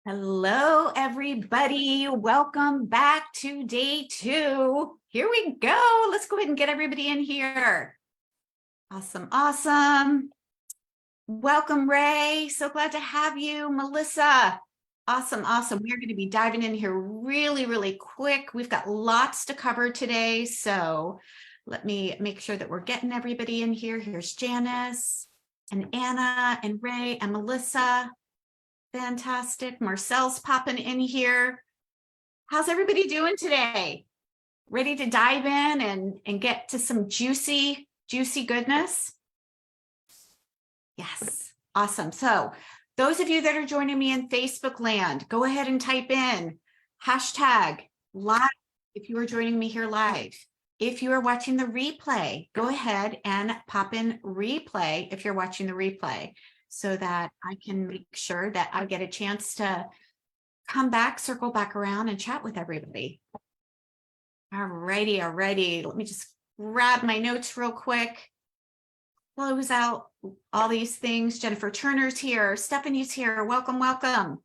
Hello, everybody. Welcome back to day 2. Here we go. Let's go ahead and get everybody in here. Awesome. Welcome, Ray. So glad to have you. Melissa. Awesome. We're going to be diving in here really quick. We've got lots to cover today. So let me make sure that we're getting everybody in here. Here's Janice and Anna and Ray and Melissa. Fantastic. Marcel's popping in here. How's everybody doing today? Ready to dive in and get to some juicy goodness? Yes. Awesome. So those of you that are joining me in Facebook land, go ahead and type in hashtag live if you are joining me here live. If you are watching the replay, go ahead and pop in replay if you're watching the replay, so that I can make sure that I get a chance to come back, circle back around and chat with everybody. Alrighty. Let me just grab my notes real quick. Close out all these things. Jennifer Turner's here. Stephanie's here. Welcome.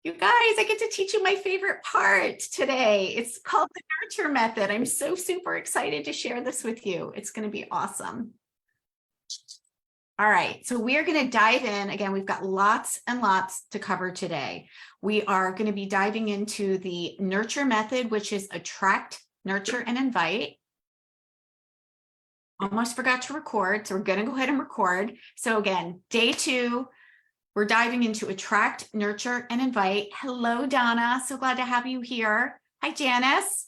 You guys, I get to teach you my favorite part today. It's called the nurture method. I'm so super excited to share this with you. It's going to be awesome. All right, so we are going to dive in. Again, we've got lots and lots to cover today. We are going to be diving into the nurture method, which is attract, nurture, and invite. Almost forgot to record, so we're going to go ahead and record. So again, day 2. We're diving into attract, nurture, and invite. Hello, Donna. So glad to have you here. Hi, Janice.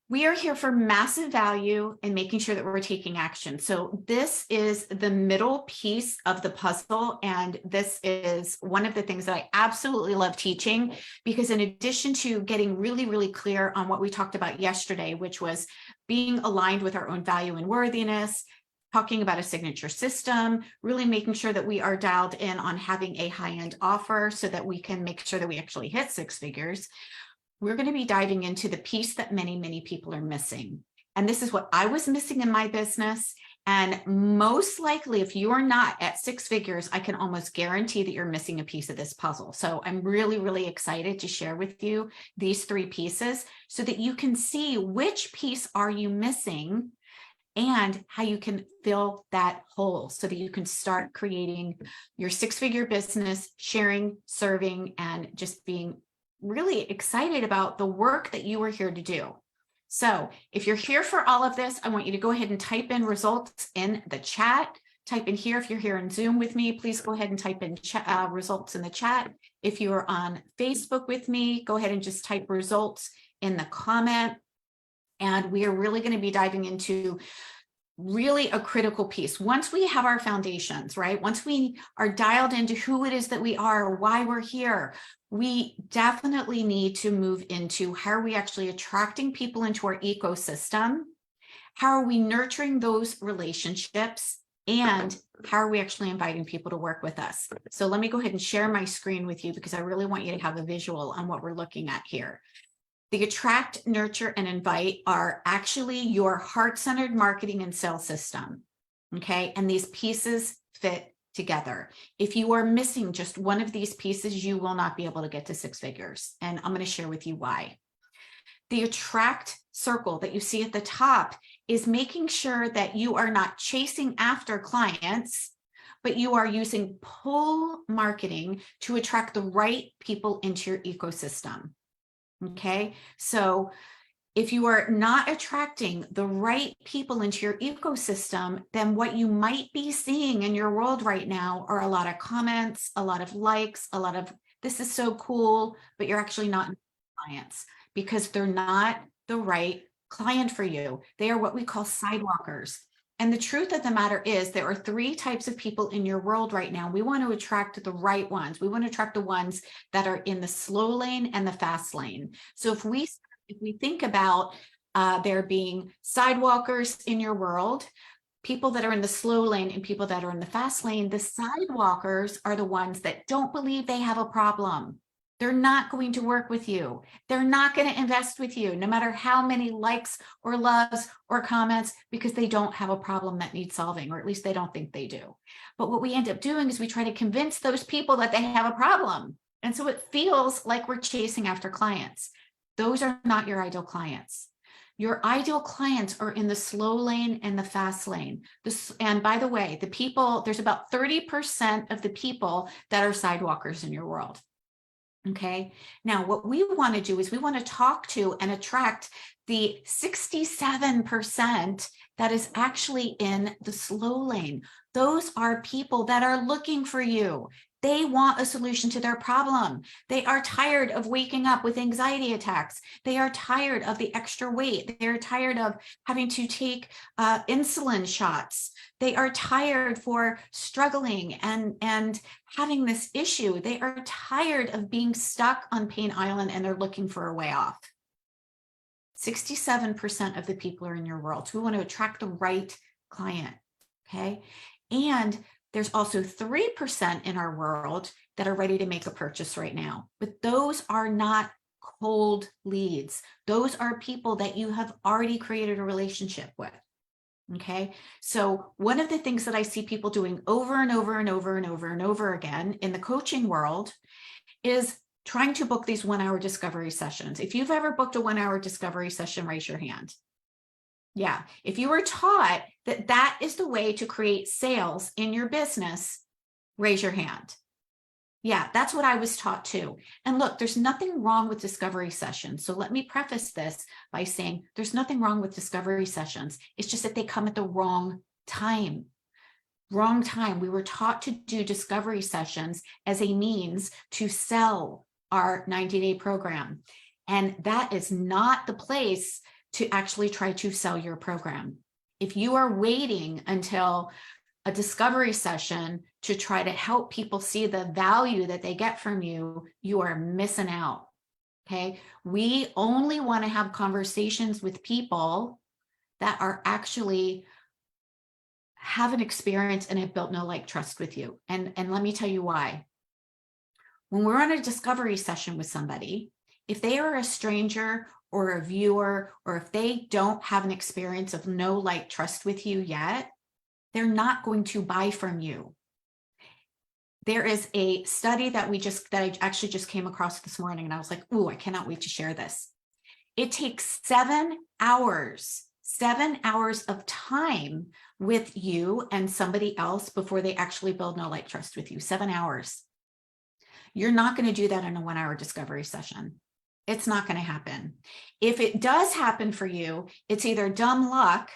We are here for massive value and making sure that we're taking action. So this is the middle piece of the puzzle. And this is one of the things that I absolutely love teaching, because in addition to getting really clear on what we talked about yesterday, which was being aligned with our own value and worthiness, talking about a signature system, really making sure that we are dialed in on having a high-end offer so that we can make sure that we actually hit 6 figures. We're going to be diving into the piece that many people are missing. And this is what I was missing in my business. And most likely, if you are not at 6 figures, I can almost guarantee that you're missing a piece of this puzzle. So I'm really excited to share with you these 3 pieces so that you can see which piece are you missing and how you can fill that hole so that you can start creating your 6-figure business, sharing, serving, and just being really excited about the work that you are here to do. So if you're here for all of this, I want you to go ahead and type in results in the chat. Type in here. If you're here in Zoom with me, please go ahead and type in results in the chat. If you are on Facebook with me, go ahead and just type results in the comment. And we are really going to be diving into really a critical piece. Once we have our foundations, right? Once we are dialed into who it is that we are, why we're here, we definitely need to move into how are we actually attracting people into our ecosystem? How are we nurturing those relationships? And how are we actually inviting people to work with us? So let me go ahead and share my screen with you, because I really want you to have a visual on what we're looking at here. The attract, nurture, and invite are actually your heart-centered marketing and sales system, okay? And these pieces fit together. If you are missing just one of these pieces, you will not be able to get to 6 figures. And I'm going to share with you why. The attract circle that you see at the top is making sure that you are not chasing after clients, but you are using pull marketing to attract the right people into your ecosystem. Okay, so if you are not attracting the right people into your ecosystem, then what you might be seeing in your world right now are a lot of comments, a lot of likes, a lot of this is so cool, but you're actually not clients because they're not the right client for you. They are what we call sidewalkers. And the truth of the matter is there are 3 types of people in your world right now. We want to attract the right ones. We want to attract the ones that are in the slow lane and the fast lane. So if we think about there being sidewalkers in your world, people that are in the slow lane and people that are in the fast lane, the sidewalkers are the ones that don't believe they have a problem. They're not going to work with you. They're not going to invest with you, no matter how many likes or loves or comments, because they don't have a problem that needs solving, or at least they don't think they do. But what we end up doing is we try to convince those people that they have a problem. And so it feels like we're chasing after clients. Those are not your ideal clients. Your ideal clients are in the slow lane and the fast lane. And by the way, the people, there's about 30% of the people that are sidewalkers in your world. Okay. Now, what we want to do is we want to talk to and attract the 67% that is actually in the slow lane. Those are people that are looking for you. They want a solution to their problem. They are tired of waking up with anxiety attacks. They are tired of the extra weight. They're tired of having to take insulin shots. They are tired for struggling and having this issue. They are tired of being stuck on Pain Island, and they're looking for a way off. 67% of the people are in your world. So we want to attract the right client. Okay. And there's also 3% in our world that are ready to make a purchase right now, but those are not cold leads. Those are people that you have already created a relationship with. Okay. So one of the things that I see people doing over and over and over and over and over again in the coaching world is trying to book these 1-hour discovery sessions. If you've ever booked a 1-hour discovery session, raise your hand. Yeah. If you were taught that that is the way to create sales in your business, raise your hand. Yeah, that's what I was taught too. And look, there's nothing wrong with discovery sessions. So let me preface this by saying there's nothing wrong with discovery sessions. It's just that they come at the wrong time. Wrong time. We were taught to do discovery sessions as a means to sell our 90-day program. And that is not the place to actually try to sell your program. If you are waiting until a discovery session to try to help people see the value that they get from you, you are missing out. Okay. We only want to have conversations with people that are actually have an experience and have built no like trust with you. And let me tell you why. When we're on a discovery session with somebody, if they are a stranger or a viewer, or if they don't have an experience of no like trust with you yet, they're not going to buy from you. There is a study that I actually just came across this morning, and I was like, ooh, I cannot wait to share this. It takes 7 hours of time with you and somebody else before they actually build no like trust with you. 7 hours. You're not going to do that in a 1-hour discovery session. It's not going to happen. If it does happen for you, it's either dumb luck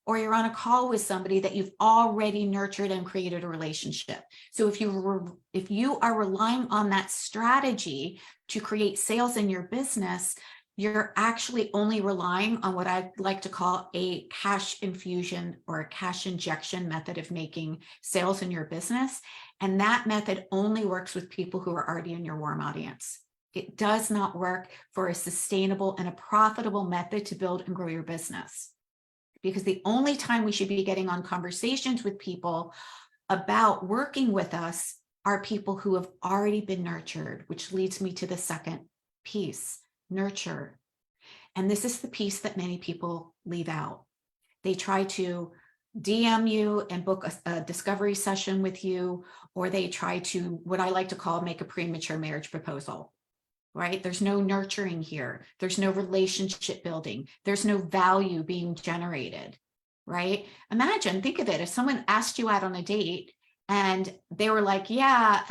or you're on a call with somebody that you've already nurtured and created a relationship. So if you are relying on that strategy to create sales in your business, you're actually only relying on what I like to call a cash infusion or a cash injection method of making sales in your business. And that method only works with people who are already in your warm audience. It does not work for a sustainable and a profitable method to build and grow your business. Because the only time we should be getting on conversations with people about working with us are people who have already been nurtured, which leads me to the second piece, nurture. And this is the piece that many people leave out. They try to DM you and book a discovery session with you, or they try to, what I like to call, make a premature marriage proposal. Right? There's no nurturing here. There's no relationship building. There's no value being generated, right? Imagine, think of it. If someone asked you out on a date and they were like, yeah,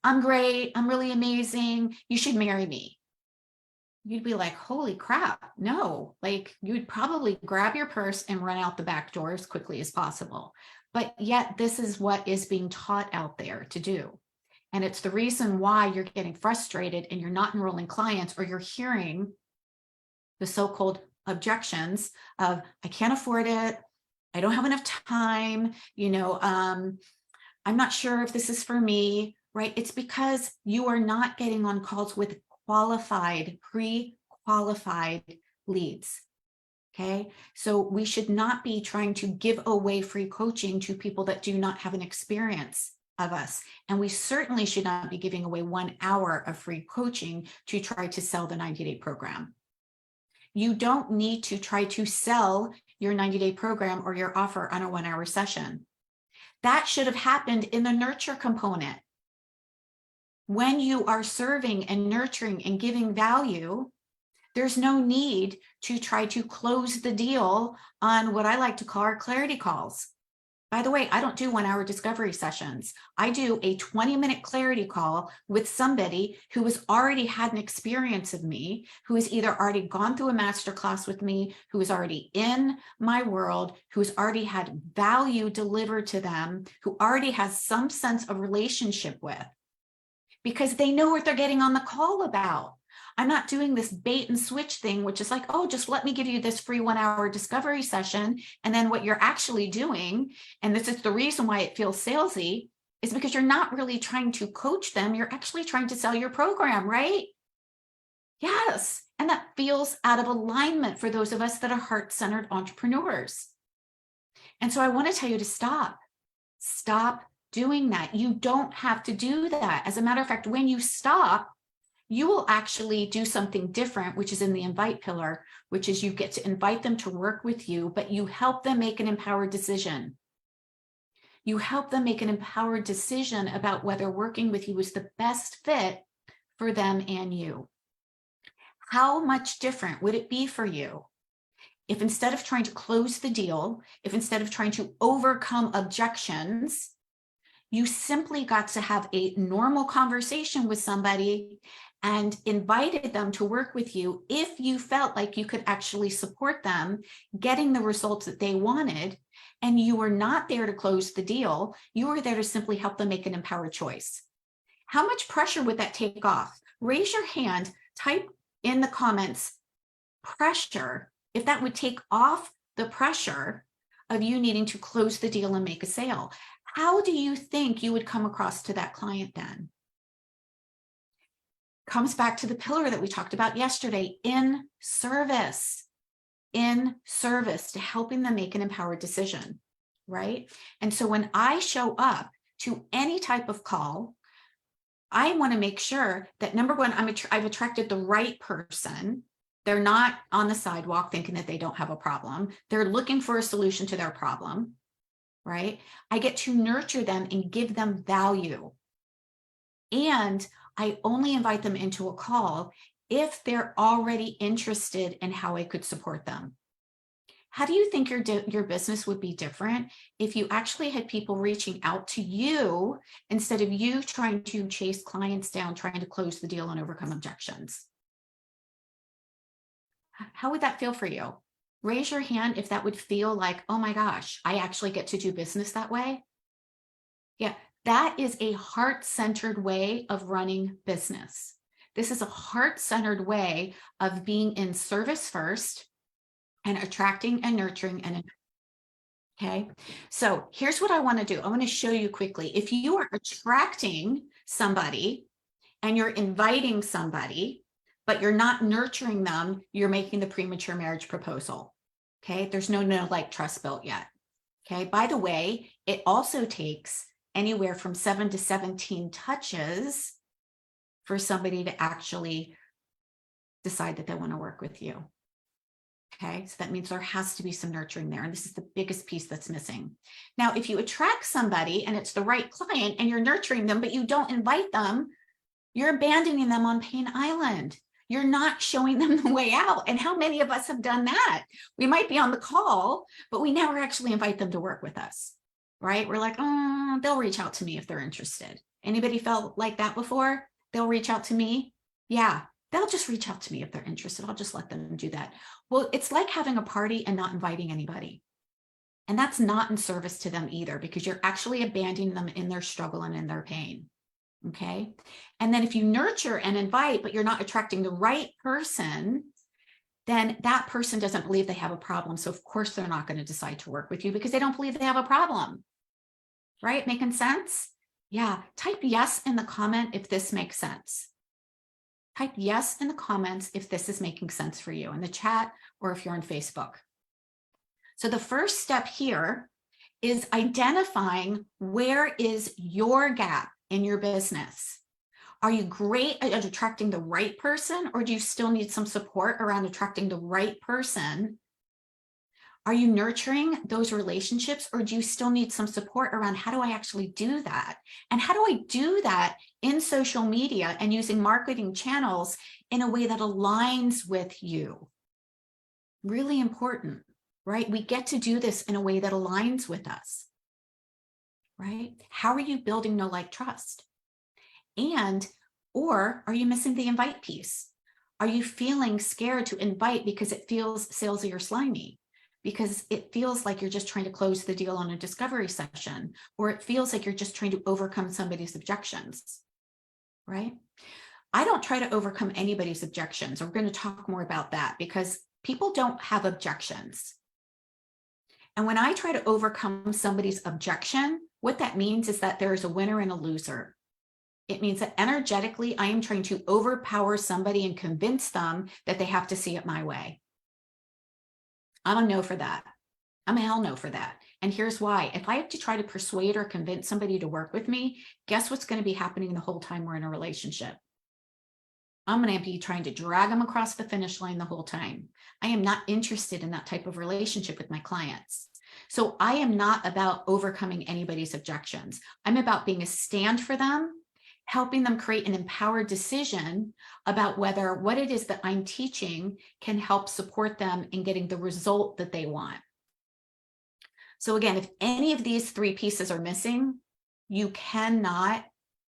I'm great. I'm really amazing. You should marry me. You'd be like, holy crap. No, like you'd probably grab your purse and run out the back door as quickly as possible. But yet this is what is being taught out there to do. And it's the reason why you're getting frustrated and you're not enrolling clients, or you're hearing the so-called objections of, I can't afford it. I don't have enough time. I'm not sure if this is for me, right? It's because you are not getting on calls with qualified, pre-qualified leads. Okay. So we should not be trying to give away free coaching to people that do not have an experience of us. And we certainly should not be giving away 1 hour of free coaching to try to sell the 90-day program. You don't need to try to sell your 90-day program or your offer on a 1-hour session. That should have happened in the nurture component. When you are serving and nurturing and giving value, there's no need to try to close the deal on what I like to call our clarity calls. By the way, I don't do 1-hour discovery sessions. I do a 20-minute clarity call with somebody who has already had an experience of me, who has either already gone through a masterclass with me, who is already in my world, who has already had value delivered to them, who already has some sense of relationship with, because they know what they're getting on the call about. I'm not doing this bait and switch thing, which is like, oh, just let me give you this free 1-hour discovery session. And then what you're actually doing, and this is the reason why it feels salesy, is because you're not really trying to coach them. You're actually trying to sell your program, right? Yes. And that feels out of alignment for those of us that are heart-centered entrepreneurs. And so I want to tell you to stop. Stop doing that. You don't have to do that. As a matter of fact, when you stop, you will actually do something different, which is in the invite pillar, which is you get to invite them to work with you, but you help them make an empowered decision. You help them make an empowered decision about whether working with you is the best fit for them and you. How much different would it be for you if instead of trying to close the deal, if instead of trying to overcome objections, you simply got to have a normal conversation with somebody and invited them to work with you if you felt like you could actually support them getting the results that they wanted, and you were not there to close the deal, you were there to simply help them make an empowered choice. How much pressure would that take off? Raise your hand, type in the comments, pressure, if that would take off the pressure of you needing to close the deal and make a sale. How do you think you would come across to that client then? Comes back to the pillar that we talked about yesterday, in service to helping them make an empowered decision, right? And so when I show up to any type of call, I want to make sure that, number one, I've attracted the right person. They're not on the sidewalk thinking that they don't have a problem. They're looking for a solution to their problem, right? I get to nurture them and give them value. And I only invite them into a call if they're already interested in how I could support them. How do you think your business would be different if you actually had people reaching out to you instead of you trying to chase clients down, trying to close the deal and overcome objections? How would that feel for you? Raise your hand if that would feel like, oh my gosh, I actually get to do business that way. Yeah, that is a heart-centered way of running business. This is a heart-centered way of being in service first and attracting and nurturing. And okay, so here's what I want to do. I want to show you quickly. If you are attracting somebody and you're inviting somebody, but you're not nurturing them, you're making the premature marriage proposal. Okay, there's no like trust built yet. Okay, by the way, it also takes anywhere from 7 to 17 touches for somebody to actually decide that they want to work with you. Okay, so that means there has to be some nurturing there. And this is the biggest piece that's missing. Now, if you attract somebody and it's the right client and you're nurturing them, but you don't invite them, you're abandoning them on Pain Island. You're not showing them the way out. And how many of us have done that? We might be on the call, but we never actually invite them to work with us, right? We're like, oh, they'll reach out to me if they're interested. Anybody felt like that before? They'll reach out to me? Yeah, they'll just reach out to me if they're interested. I'll just let them do that. Well, it's like having a party and not inviting anybody. And that's not in service to them either, because you're actually abandoning them in their struggle and in their pain. Okay. And then if you nurture and invite, but you're not attracting the right person, then that person doesn't believe they have a problem. So of course they're not going to decide to work with you because they don't believe they have a problem. Right? Making sense? Yeah. Type yes in the comment if this makes sense. Type yes in the comments if this is making sense for you in the chat or if you're on Facebook. So the first step here is identifying where is your gap in your business. Are you great at attracting the right person, or do you still need some support around attracting the right person? Are you nurturing those relationships, or do you still need some support around how do I actually do that? And how do I do that in social media and using marketing channels in a way that aligns with you? Really important, right? We get to do this in a way that aligns with us, right? How are you building know, like, trust? And, or are you missing the invite piece? Are you feeling scared to invite because it feels salesy or slimy? Because it feels like you're just trying to close the deal on a discovery session, or it feels like you're just trying to overcome somebody's objections, right? I don't try to overcome anybody's objections. We're going to talk more about that because people don't have objections. And when I try to overcome somebody's objection, what that means is that there is a winner and a loser. It means that energetically, I am trying to overpower somebody and convince them that they have to see it my way. I'm a no for that. I'm a hell no for that. And here's why. If I have to try to persuade or convince somebody to work with me, guess what's going to be happening the whole time we're in a relationship? I'm going to be trying to drag them across the finish line the whole time. I am not interested in that type of relationship with my clients. So I am not about overcoming anybody's objections. I'm about being a stand for them, helping them create an empowered decision about whether what it is that I'm teaching can help support them in getting the result that they want. So again, if any of these three pieces are missing, you cannot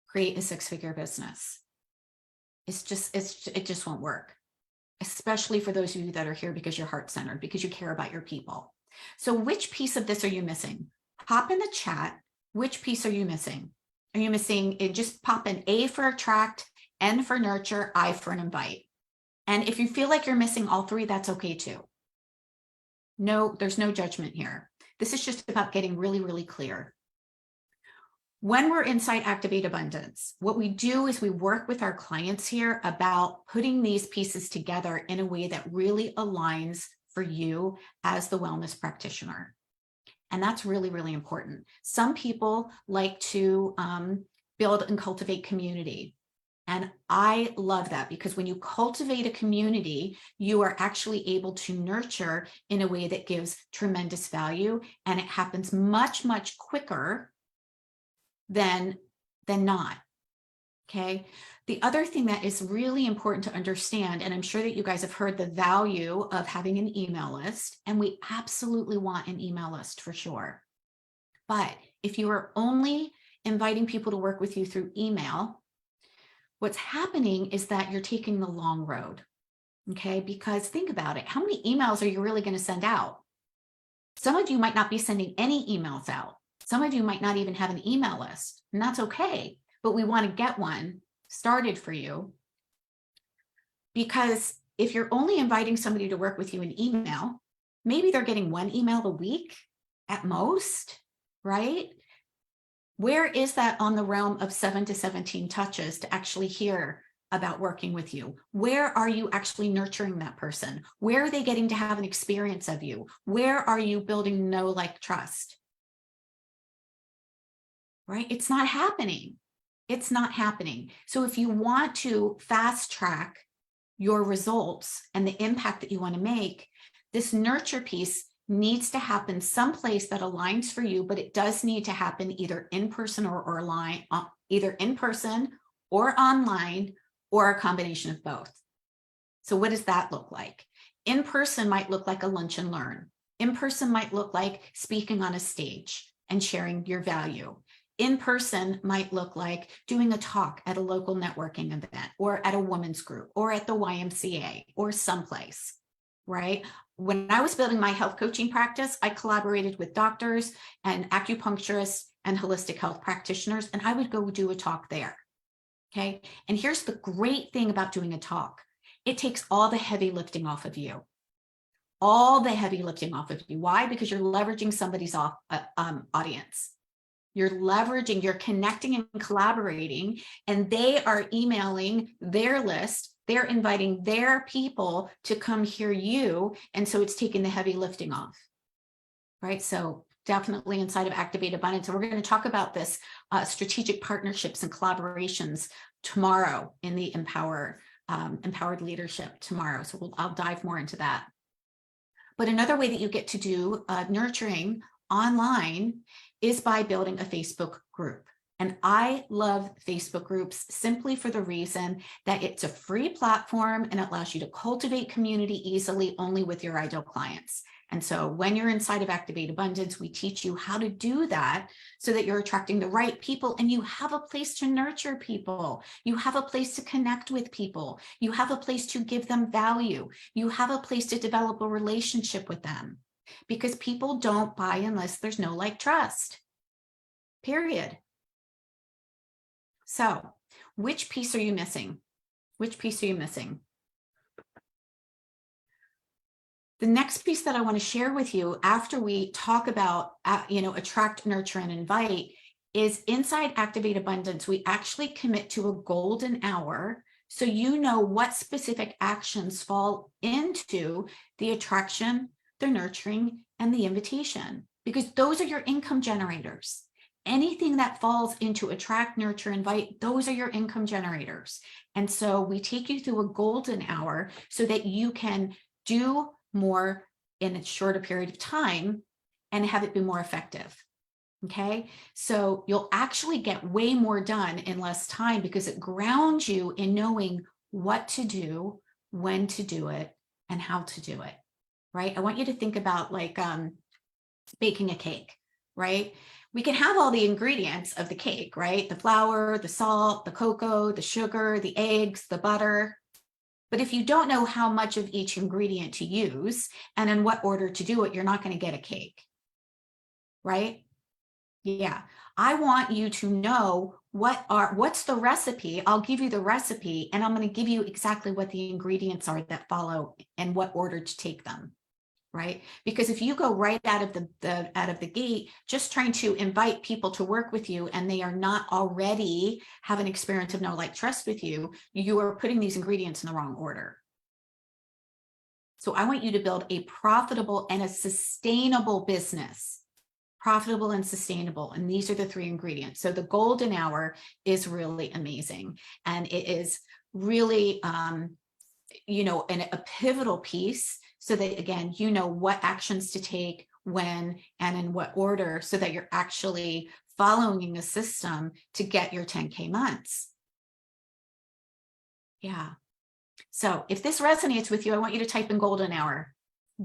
create a six-figure business. It just won't work, especially for those of you that are here because you're heart-centered, because you care about your people. So which piece of this are you missing? Pop in the chat, which piece are you missing? Are you missing it? Just pop an A for attract, N for nurture, I for an invite. And if you feel like you're missing all three, that's okay too. No, there's no judgment here. This is just about getting really, really clear. When we're inside Activate Abundance, what we do is we work with our clients here about putting these pieces together in a way that really aligns for you as the wellness practitioner. And that's really, really important. Some people like to build and cultivate community. And I love that because when you cultivate a community, you are actually able to nurture in a way that gives tremendous value. And it happens much, much quicker than not. Okay. The other thing that is really important to understand, and I'm sure that you guys have heard the value of having an email list, and we absolutely want an email list for sure. But if you are only inviting people to work with you through email, what's happening is that you're taking the long road. Okay. Because think about it. How many emails are you really going to send out? Some of you might not be sending any emails out. Some of you might not even have an email list, and that's okay. But we want to get one started for you, because if you're only inviting somebody to work with you in email, maybe they're getting one email a week at most, right? Where is that on the realm of 7 to 17 touches to actually hear about working with you? Where are you actually nurturing that person? Where are they getting to have an experience of you? Where are you building know, like, trust? Right? It's not happening. It's not happening. So if you want to fast track your results and the impact that you want to make, this nurture piece needs to happen someplace that aligns for you, but it does need to happen either in person or online, either in person or online, or a combination of both. So what does that look like? In person might look like a lunch and learn. In person might look like speaking on a stage and sharing your value. In person might look like doing a talk at a local networking event, or at a women's group, or at the YMCA, or someplace, right? When I was building my health coaching practice, I collaborated with doctors and acupuncturists and holistic health practitioners, and I would go do a talk there, okay? And here's the great thing about doing a talk. It takes all the heavy lifting off of you. All the heavy lifting off of you. Why? Because you're leveraging somebody's audience. You're leveraging, you're connecting and collaborating, and they are emailing their list. They're inviting their people to come hear you. And so it's taking the heavy lifting off, right? So definitely inside of Activate Abundance. And we're going to talk about this strategic partnerships and collaborations tomorrow in the Empowered Leadership tomorrow. So I'll dive more into that. But another way that you get to do nurturing online is by building a Facebook group. And I love Facebook groups simply for the reason that it's a free platform and it allows you to cultivate community easily only with your ideal clients. And so when you're inside of Activate Abundance, we teach you how to do that so that you're attracting the right people and you have a place to nurture people. You have a place to connect with people. You have a place to give them value. You have a place to develop a relationship with them, because people don't buy unless there's no like trust, period. So which piece are you missing? Which piece are you missing? The next piece that I want to share with you after we talk about, attract, nurture, and invite is inside Activate Abundance, we actually commit to a golden hour. So you know what specific actions fall into the attraction, the nurturing, and the invitation, because those are your income generators. Anything that falls into attract, nurture, invite, those are your income generators. And so we take you through a golden hour so that you can do more in a shorter period of time and have it be more effective. Okay, so you'll actually get way more done in less time because it grounds you in knowing what to do, when to do it, and how to do it, right? I want you to think about like baking a cake, right? We can have all the ingredients of the cake, right? The flour, the salt, the cocoa, the sugar, the eggs, the butter. But if you don't know how much of each ingredient to use and in what order to do it, you're not going to get a cake, right? Yeah. I want you to know what's the recipe. I'll give you the recipe and I'm going to give you exactly what the ingredients are that follow and what order to take them. Right? Because if you go right out of the gate, just trying to invite people to work with you and they are not already have an experience of know, like, trust with you, you are putting these ingredients in the wrong order. So I want you to build a profitable and a sustainable business. Profitable and sustainable. And these are the three ingredients. So the golden hour is really amazing. And it is really, a pivotal piece so that, again, you know what actions to take, when, and in what order, so that you're actually following a system to get your 10K months. Yeah. So if this resonates with you, I want you to type in golden hour.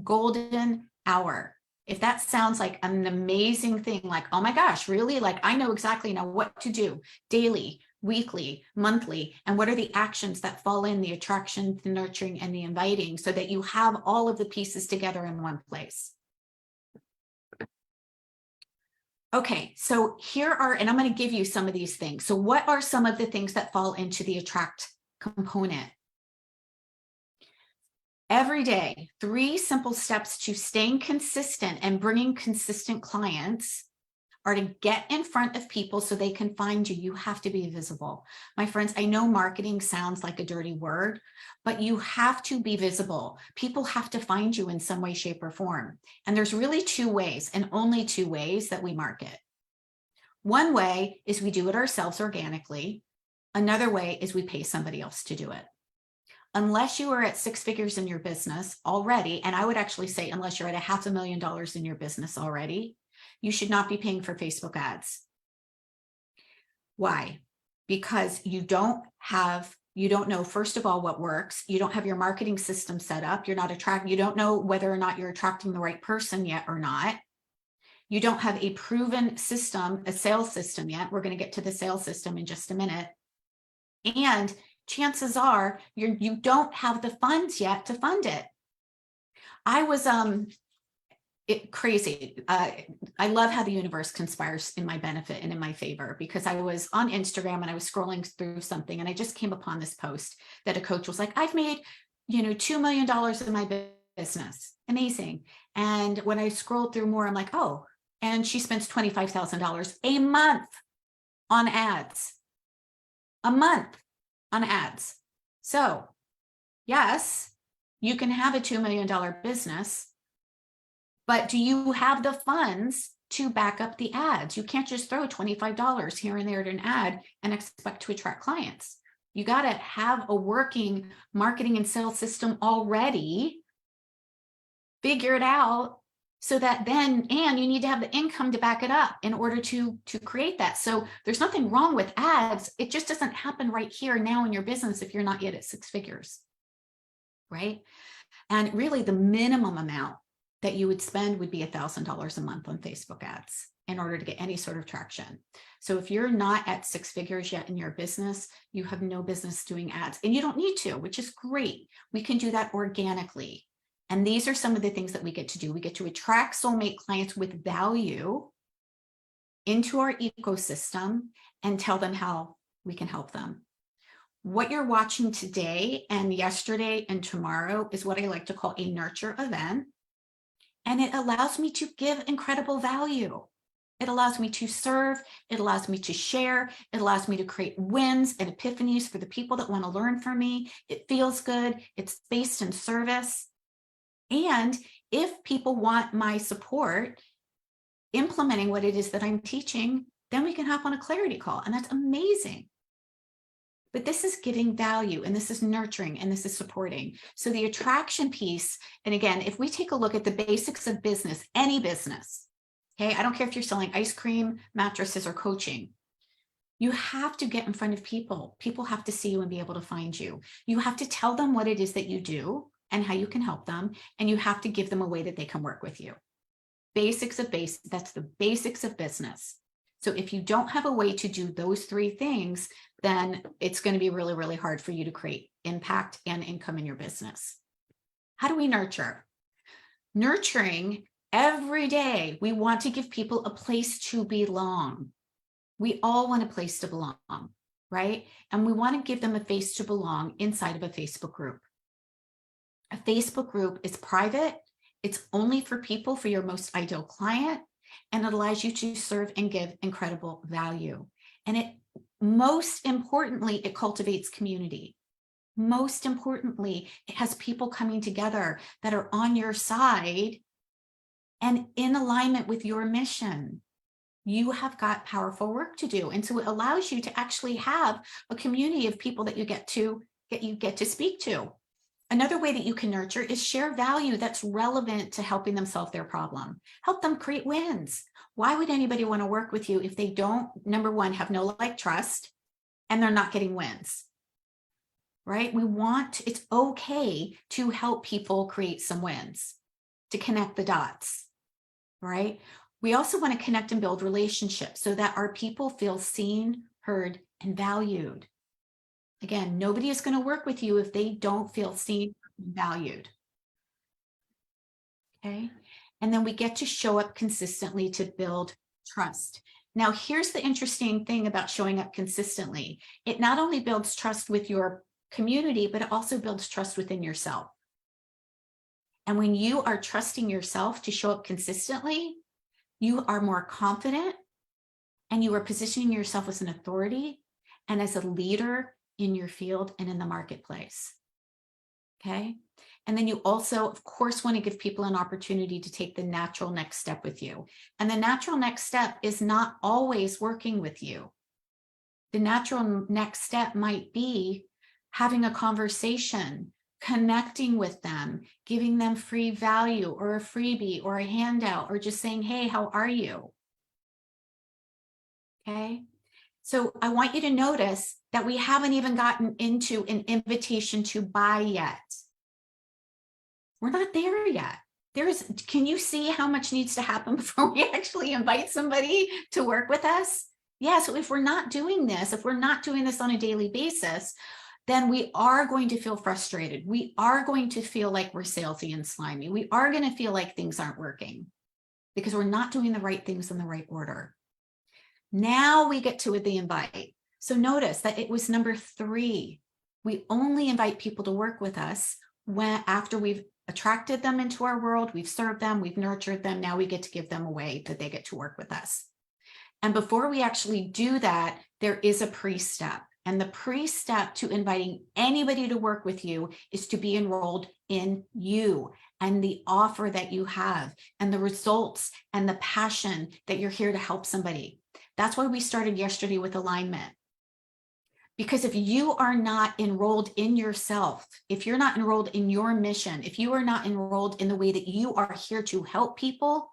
Golden hour. If that sounds like an amazing thing, like, oh my gosh, really? Like, I know exactly now what to do daily, weekly, monthly, and what are the actions that fall in the attraction, the nurturing, and the inviting, so that you have all of the pieces together in one place. Okay, so here are, and I'm going to give you some of these things. So what are some of the things that fall into the attract component? Every day, 3 simple steps to staying consistent and bringing consistent clients are to get in front of people so they can find you. You have to be visible. My friends, I know marketing sounds like a dirty word, but you have to be visible. People have to find you in some way, shape, or form. And there's really 2 ways, and only 2 ways, that we market. One way is we do it ourselves organically. Another way is we pay somebody else to do it. Unless you are at 6 figures in your business already, and I would actually say unless you're at $500,000 in your business already, you should not be paying for Facebook ads. Why? Because you don't know, first of all, what works. You don't have your marketing system set up. You don't know whether or not you're attracting the right person yet or not. You don't have a proven system, a sales system yet. We're going to get to the sales system in just a minute. And chances are you don't have the funds yet to fund it. I was crazy. I love how the universe conspires in my benefit and in my favor, because I was on Instagram and I was scrolling through something and I just came upon this post that a coach was like, I've made, $2 million in my business. Amazing. And when I scrolled through more, I'm like, oh, and she spends $25,000 a month on ads. A month on ads. So yes, you can have a $2 million business, but do you have the funds to back up the ads. You can't just throw $25 here and there to an ad and expect to attract clients. You got to have a working marketing and sales system already figured out, so that then, and you need to have the income to back it up in order to create that. So there's nothing wrong with ads. It just doesn't happen right here now in your business if you're not yet at 6 figures, right? And really the minimum amount that you would spend would be $1,000 a month on Facebook ads in order to get any sort of traction. So if you're not at 6 figures yet in your business, you have no business doing ads, and you don't need to, which is great. We can do that organically. And these are some of the things that we get to do. We get to attract soulmate clients with value into our ecosystem and tell them how we can help them. What you're watching today and yesterday and tomorrow is what I like to call a nurture event. And it allows me to give incredible value. It allows me to serve. It allows me to share. It allows me to create wins and epiphanies for the people that want to learn from me. It feels good. It's based in service. And if people want my support implementing what it is that I'm teaching, then we can hop on a clarity call, and that's amazing. But this is giving value, and this is nurturing, and this is supporting. So the attraction piece, and again, if we take a look at the basics of business, any business, okay, I don't care if you're selling ice cream, mattresses, or coaching, you have to get in front of people. People have to see you and be able to find you. You have to tell them what it is that you do and how you can help them, and you have to give them a way that they can work with you. Basics of basics, that's the basics of business. So if you don't have a way to do those 3 things, then it's going to be really, really hard for you to create impact and income in your business. How do we nurture? Nurturing every day, we want to give people a place to belong. We all want a place to belong, right? And we want to give them a place to belong inside of a Facebook group. A Facebook group is private. It's only for people, for your most ideal client, and it allows you to serve and give incredible value. And it, most importantly, it cultivates community. Most importantly, it has people coming together that are on your side and in alignment with your mission. You have got powerful work to do. And so it allows you to actually have a community of people that you get to speak to. Another way that you can nurture is share value that's relevant to helping them solve their problem. Help them create wins. Why would anybody want to work with you if they don't, number one, have no like, trust, and they're not getting wins, right? It's okay to help people create some wins, to connect the dots, right? We also want to connect and build relationships so that our people feel seen, heard, and valued. Again, nobody is going to work with you if they don't feel seen and valued. Okay. And then we get to show up consistently to build trust. Now, here's the interesting thing about showing up consistently. It not only builds trust with your community, but it also builds trust within yourself. And when you are trusting yourself to show up consistently, you are more confident and you are positioning yourself as an authority and as a leader in your field and in the marketplace. Okay. And then you also, of course, want to give people an opportunity to take the natural next step with you. And the natural next step is not always working with you. The natural next step might be having a conversation, connecting with them, giving them free value or a freebie or a handout, or just saying, hey, how are you? Okay. So I want you to notice that we haven't even gotten into an invitation to buy yet. We're not there yet. Can you see how much needs to happen before we actually invite somebody to work with us? Yeah, so if we're not doing this, on a daily basis, then we are going to feel frustrated. We are going to feel like we're salesy and slimy. We are going to feel like things aren't working because we're not doing the right things in the right order. Now we get to the invite. So notice that it was number 3. We only invite people to work with us after we've attracted them into our world, we've served them, we've nurtured them. Now we get to give them a way that they get to work with us. And before we actually do that, there is a pre-step. And the pre-step to inviting anybody to work with you is to be enrolled in you. and the offer that you have and the results and the passion that you're here to help somebody. That's why we started yesterday with alignment. Because if you are not enrolled in yourself, if you're not enrolled in your mission, if you are not enrolled in the way that you are here to help people,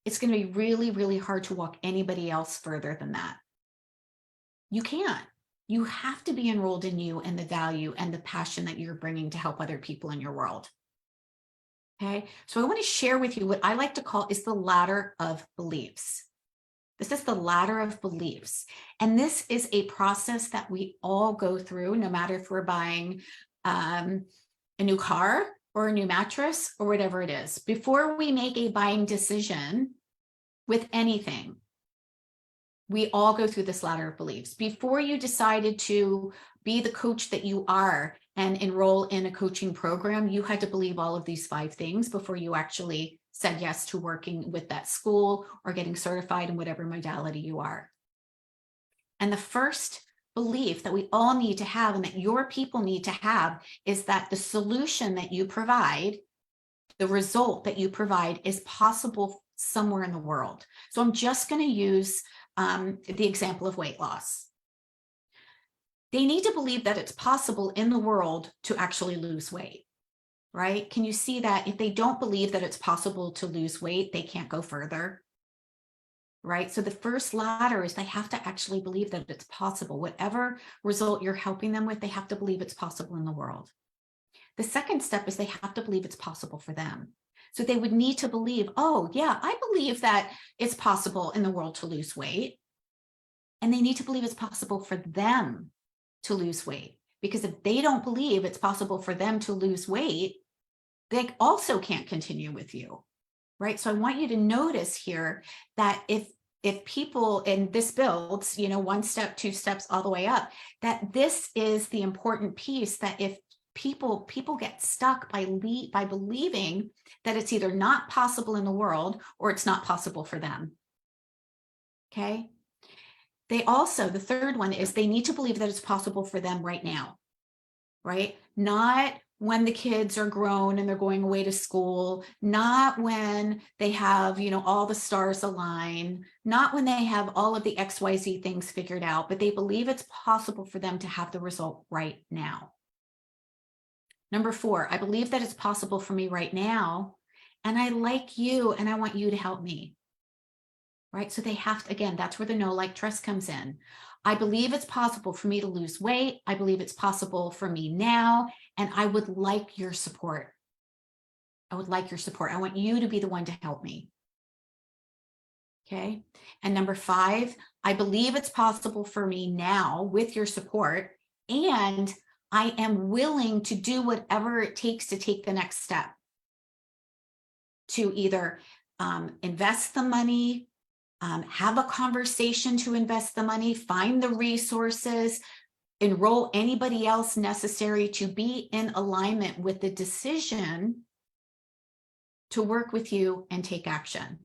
it's going to be really, really hard to walk anybody else further than that. You can't. You have to be enrolled in you and the value and the passion that you're bringing to help other people in your world. Okay, so I want to share with you what I like to call is the ladder of beliefs. This is the ladder of beliefs. And this is a process that we all go through, no matter if we're buying a new car or a new mattress or whatever it is. Before we make a buying decision with anything, we all go through this ladder of beliefs. Before you decided to be the coach that you are and enroll in a coaching program, you had to believe all of these 5 things before you actually said yes to working with that school or getting certified in whatever modality you are. And the first belief that we all need to have and that your people need to have is that the solution that you provide, the result that you provide is possible somewhere in the world. So I'm just going to use the example of weight loss. They need to believe that it's possible in the world to actually lose weight. Right? Can you see that if they don't believe that it's possible to lose weight, they can't go further? Right? So the first ladder is they have to actually believe that it's possible. Whatever result you're helping them with, they have to believe it's possible in the world. The second step is they have to believe it's possible for them. So they would need to believe, oh, yeah, I believe that it's possible in the world to lose weight. And they need to believe it's possible for them to lose weight. Because if they don't believe it's possible for them to lose weight, they also can't continue with you, right? So I want you to notice here that if people, and this builds, 1 step, 2 steps, all the way up, that this is the important piece, that if people get stuck by believing that it's either not possible in the world or it's not possible for them. Okay. They also, the third one is they need to believe that it's possible for them right now, right? Not when the kids are grown and they're going away to school, not when they have, all the stars align, not when they have all of the XYZ things figured out, but they believe it's possible for them to have the result right now. Number 4, I believe that it's possible for me right now, and I like you, and I want you to help me. Right? So they have to, again, that's where the know, like, trust comes in. I believe it's possible for me to lose weight. I believe it's possible for me now, and I would like your support. I would like your support. I want you to be the one to help me. Okay. And number 5, I believe it's possible for me now with your support, and I am willing to do whatever it takes to take the next step to either invest the money, have a conversation to invest the money, find the resources, enroll anybody else necessary to be in alignment with the decision to work with you and take action.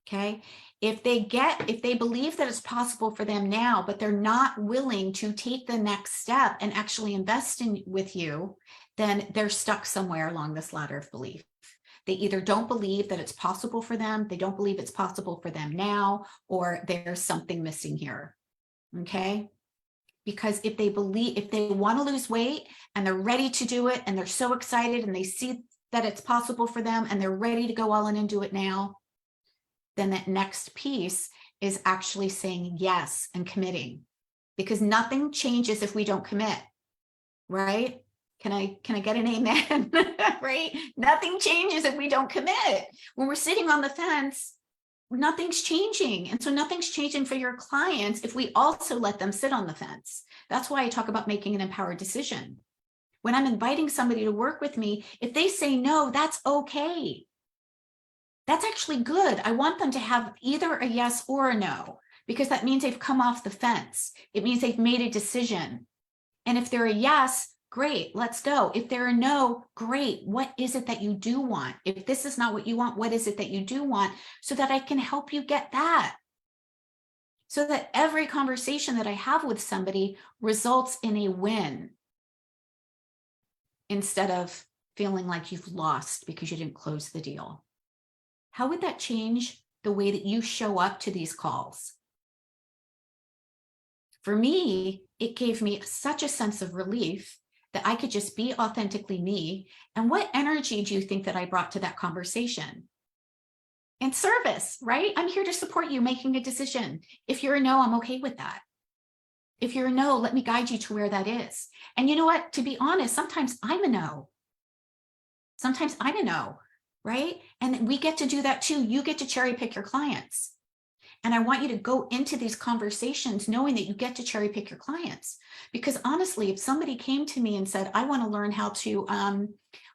Okay. If they believe that it's possible for them now, but they're not willing to take the next step and actually invest in with you, then they're stuck somewhere along this ladder of belief. They either don't believe that it's possible for them, they don't believe it's possible for them now, or there's something missing here. Okay. Because if they want to lose weight and they're ready to do it and they're so excited and they see that it's possible for them and they're ready to go all in and do it now, then that next piece is actually saying yes and committing, because nothing changes if we don't commit, right? Can I get an amen? Right? Nothing changes if we don't commit. When we're sitting on the fence, nothing's changing. And so nothing's changing for your clients if we also let them sit on the fence. That's why I talk about making an empowered decision. When I'm inviting somebody to work with me, if they say no, that's okay. That's actually good. I want them to have either a yes or a no, because that means they've come off the fence. It means they've made a decision. And if they're a yes, great, let's go. If they're a no, great. What is it that you do want? If this is not what you want, what is it that you do want, so that I can help you get that? So that every conversation that I have with somebody results in a win instead of feeling like you've lost because you didn't close the deal? How would that change the way that you show up to these calls? For me, it gave me such a sense of relief that I could just be authentically me. And what energy do you think that I brought to that conversation? And service, right? I'm here to support you making a decision. If you're a no, I'm okay with that. If you're a no, let me guide you to where that is. And you know what? To be honest, sometimes I'm a no. Sometimes I'm a no, right? And we get to do that too. You get to cherry pick your clients. And I want you to go into these conversations knowing that you get to cherry pick your clients. Because honestly, if somebody came to me and said, I want to learn how to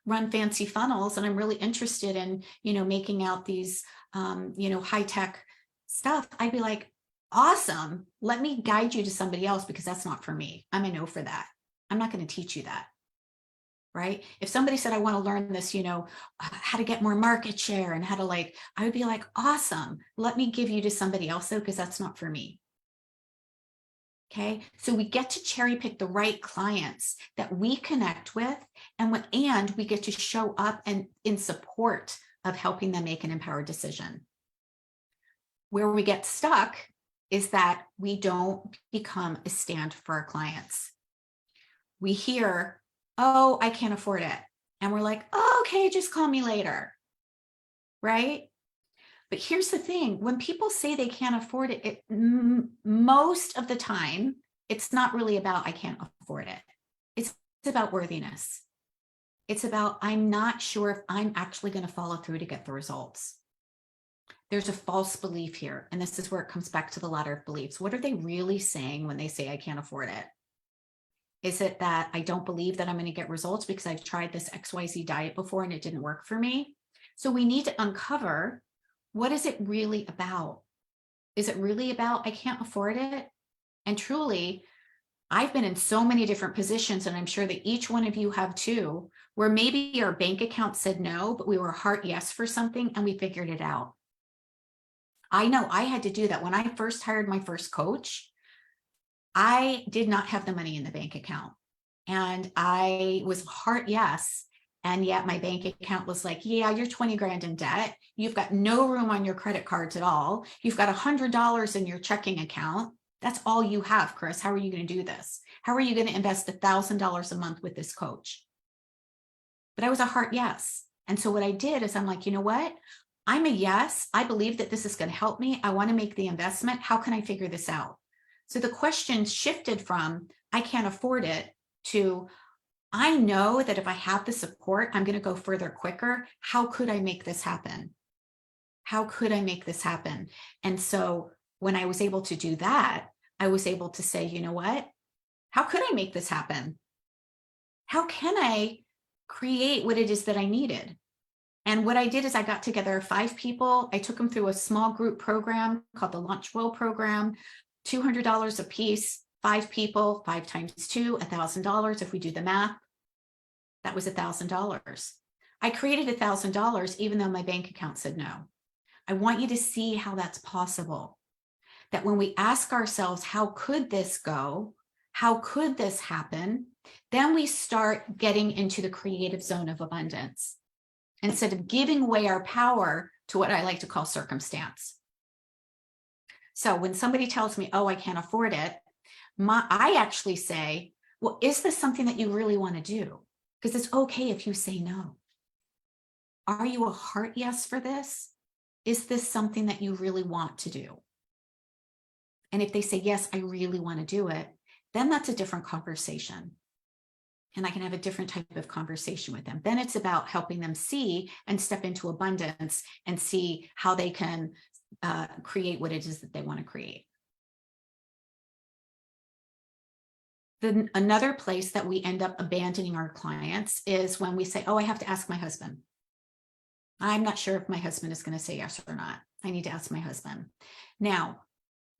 run fancy funnels, and I'm really interested in, making out these, high-tech stuff, I'd be like, awesome. Let me guide you to somebody else because that's not for me. I'm a no for that. I'm not going to teach you that. Right? If somebody said, I want to learn this, how to get more market share and how to I would be like, awesome. Let me give you to somebody else though, because that's not for me. Okay. So we get to cherry pick the right clients that we connect with, and we get to show up and in support of helping them make an empowered decision. Where we get stuck is that we don't become a stand for our clients. We hear, oh, I can't afford it. And we're like, oh, okay, just call me later. Right? But here's the thing. When people say they can't afford it, most of the time, it's not really about I can't afford it. It's about worthiness. It's about I'm not sure if I'm actually going to follow through to get the results. There's a false belief here. And this is where it comes back to the ladder of beliefs. What are they really saying when they say I can't afford it? Is it that I don't believe that I'm going to get results because I've tried this XYZ diet before and it didn't work for me? So we need to uncover, what is it really about? Is it really about I can't afford it? And truly, I've been in so many different positions, and I'm sure that each one of you have too, where maybe our bank account said no, but we were heart yes for something and we figured it out. I know I had to do that. When I first hired my first coach, I did not have the money in the bank account, and I was heart yes. And yet my bank account was like, yeah, you're 20 grand in debt. You've got no room on your credit cards at all. You've got $100 in your checking account. That's all you have, Chris. How are you going to do this? How are you going to invest $1,000 a month with this coach? But I was a heart yes. And so what I did is I'm like, you know what? I'm a yes. I believe that this is going to help me. I want to make the investment. How can I figure this out? So the question shifted from I can't afford it to I know that if I have the support, I'm going to go further quicker. How could I make this happen? How could I make this happen? And so when I was able to do that, I was able to say, you know what? How could I make this happen? How can I create what it is that I needed? And what I did is I got together 5 people. I took them through a small group program called the Launch Well program, $200 a piece, 5 people, 5 times 2, $1,000. If we do the math, that was $1,000. I created $1,000 even though my bank account said no. I want you to see how that's possible. That when we ask ourselves, how could this go? How could this happen? Then we start getting into the creative zone of abundance instead of giving away our power to what I like to call circumstance. So when somebody tells me, oh, I can't afford it, I actually say, well, is this something that you really want to do? Because it's okay if you say no. Are you a heart yes for this? Is this something that you really want to do? And if they say, yes, I really want to do it, then that's a different conversation. And I can have a different type of conversation with them. Then it's about helping them see and step into abundance and see how they can create what it is that they want to create. Then another place that we end up abandoning our clients is when we say, oh, I have to ask my husband. I'm not sure if my husband is going to say yes or not. I need to ask my husband. Now,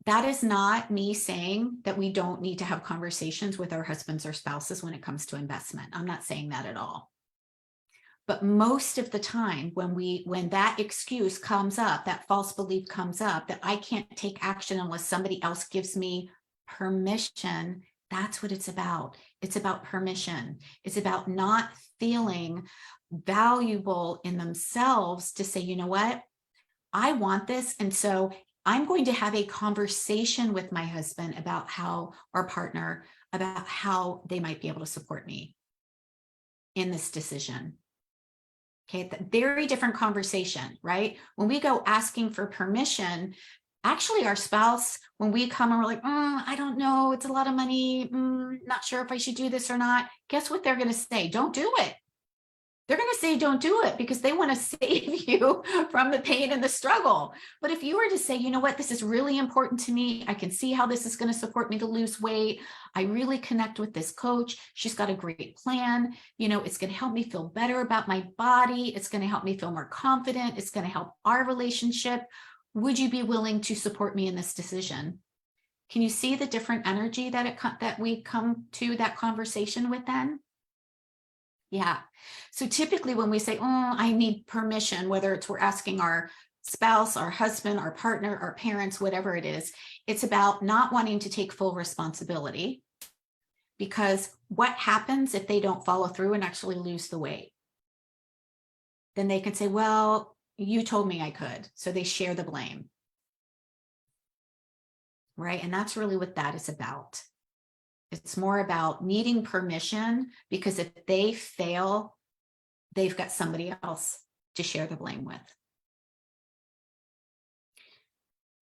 that is not me saying that we don't need to have conversations with our husbands or spouses when it comes to investment. I'm not saying that at all. But most of the time when that excuse comes up, that false belief comes up that I can't take action unless somebody else gives me permission, That's what it's about. It's about permission. It's about not feeling valuable in themselves to say, you know what, I want this. And so I'm going to have a conversation with my husband about how, or partner, about how they might be able to support me in this decision. Okay, it's a very different conversation, right? When we go asking for permission, actually our spouse, when we come and we're like, I don't know, it's a lot of money, not sure if I should do this or not, guess what they're going to say? Don't do it. They're going to say, don't do it, because they want to save you from the pain and the struggle. But if you were to say, you know what, this is really important to me. I can see how this is going to support me to lose weight. I really connect with this coach. She's got a great plan. You know, it's going to help me feel better about my body. It's going to help me feel more confident. It's going to help our relationship. Would you be willing to support me in this decision? Can you see the different energy that we come to that conversation with then? Yeah. So typically when we say, I need permission, whether it's we're asking our spouse, our husband, our partner, our parents, whatever it is, it's about not wanting to take full responsibility, because what happens if they don't follow through and actually lose the weight? Then they can say, well, you told me I could. So they share the blame. Right. And that's really what that is about. It's more about needing permission, because if they fail, they've got somebody else to share the blame with.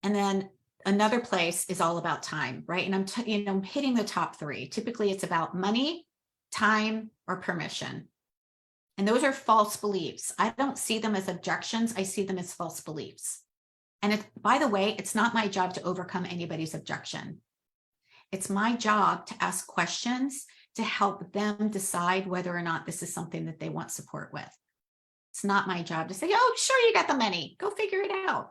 And then another place is all about time, right? And I'm hitting the top three. Typically, it's about money, time, or permission. And those are false beliefs. I don't see them as objections. I see them as false beliefs. And by the way, it's not my job to overcome anybody's objection. It's my job to ask questions to help them decide whether or not this is something that they want support with. It's not my job to say, oh, sure, you got the money, go figure it out.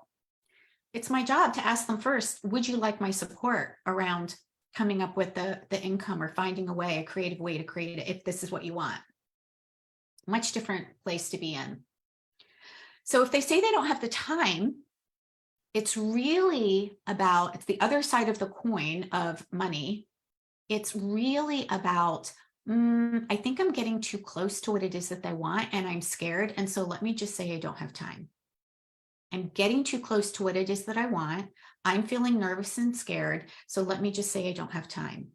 It's my job to ask them first, would you like my support around coming up with the income or finding a way, a creative way to create it, if this is what you want? Much different place to be in. So if they say they don't have the time, it's really about, it's the other side of the coin of money. It's really about, I think I'm getting too close to what it is that they want and I'm scared. And so let me just say I don't have time. I'm getting too close to what it is that I want. I'm feeling nervous and scared. So let me just say I don't have time.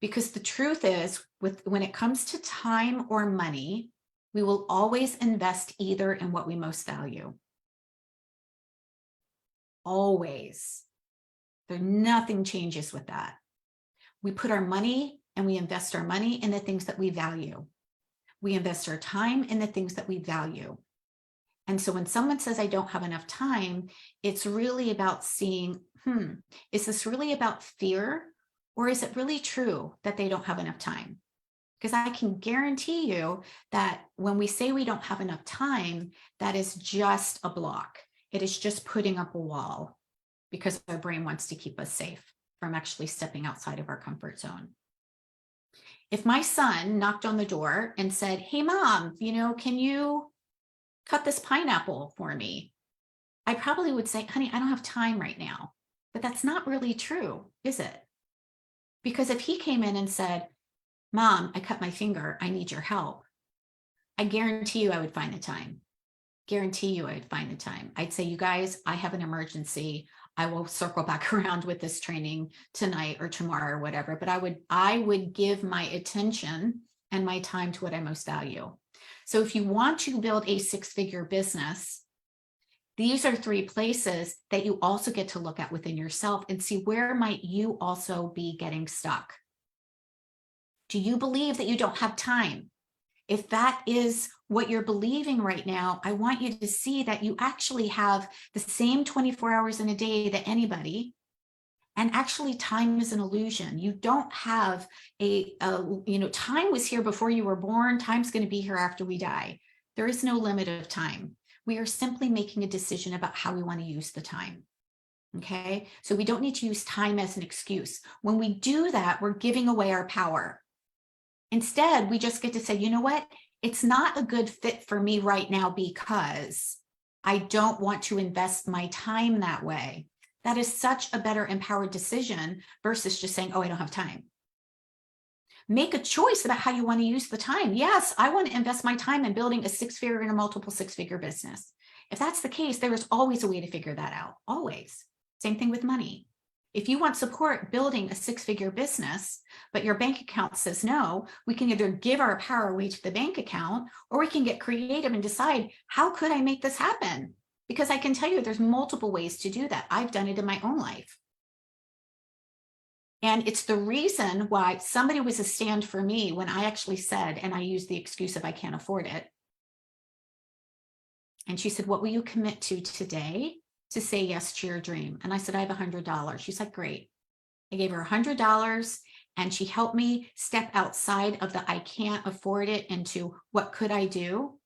Because the truth is, when it comes to time or money, we will always invest either in what we most value. Always. Nothing changes with that. We put our money and we invest our money in the things that we value. We invest our time in the things that we value. And so when someone says, I don't have enough time, it's really about seeing, is this really about fear, or is it really true that they don't have enough time? Because I can guarantee you that when we say we don't have enough time, that is just a block. It is just putting up a wall, because our brain wants to keep us safe from actually stepping outside of our comfort zone. If my son knocked on the door and said, hey, mom, can you cut this pineapple for me? I probably would say, honey, I don't have time right now. But that's not really true, is it? Because if he came in and said, mom, I cut my finger, I need your help, I guarantee you I would find the time. Guarantee you I'd find the time. I'd say, you guys, I have an emergency. I will circle back around with this training tonight or tomorrow or whatever, but I would give my attention and my time to what I most value. So if you want to build a six-figure business, these are three places that you also get to look at within yourself and see, where might you also be getting stuck? Do you believe that you don't have time? If that is what you're believing right now, I want you to see that you actually have the same 24 hours in a day that anybody. And actually, time is an illusion. You don't have time was here before you were born. Time's going to be here after we die. There is no limit of time. We are simply making a decision about how we want to use the time. Okay, so we don't need to use time as an excuse. When we do that, we're giving away our power. Instead, we just get to say, you know what? It's not a good fit for me right now because I don't want to invest my time that way. That is such a better empowered decision versus just saying, oh, I don't have time. Make a choice about how you want to use the time. Yes, I want to invest my time in building a six-figure and a multiple six-figure business. If that's the case, there is always a way to figure that out. Always. Same thing with money. If you want support building a six-figure business, but your bank account says no, we can either give our power away to the bank account, or we can get creative and decide, how could I make this happen? Because I can tell you there's multiple ways to do that. I've done it in my own life. And it's the reason why somebody was a stand for me when I actually said, and I used the excuse of I can't afford it. And she said, what will you commit to today to say yes to your dream? And I said, I have $100. She's like, great. I gave her $100 and she helped me step outside of the I can't afford it into what could I do?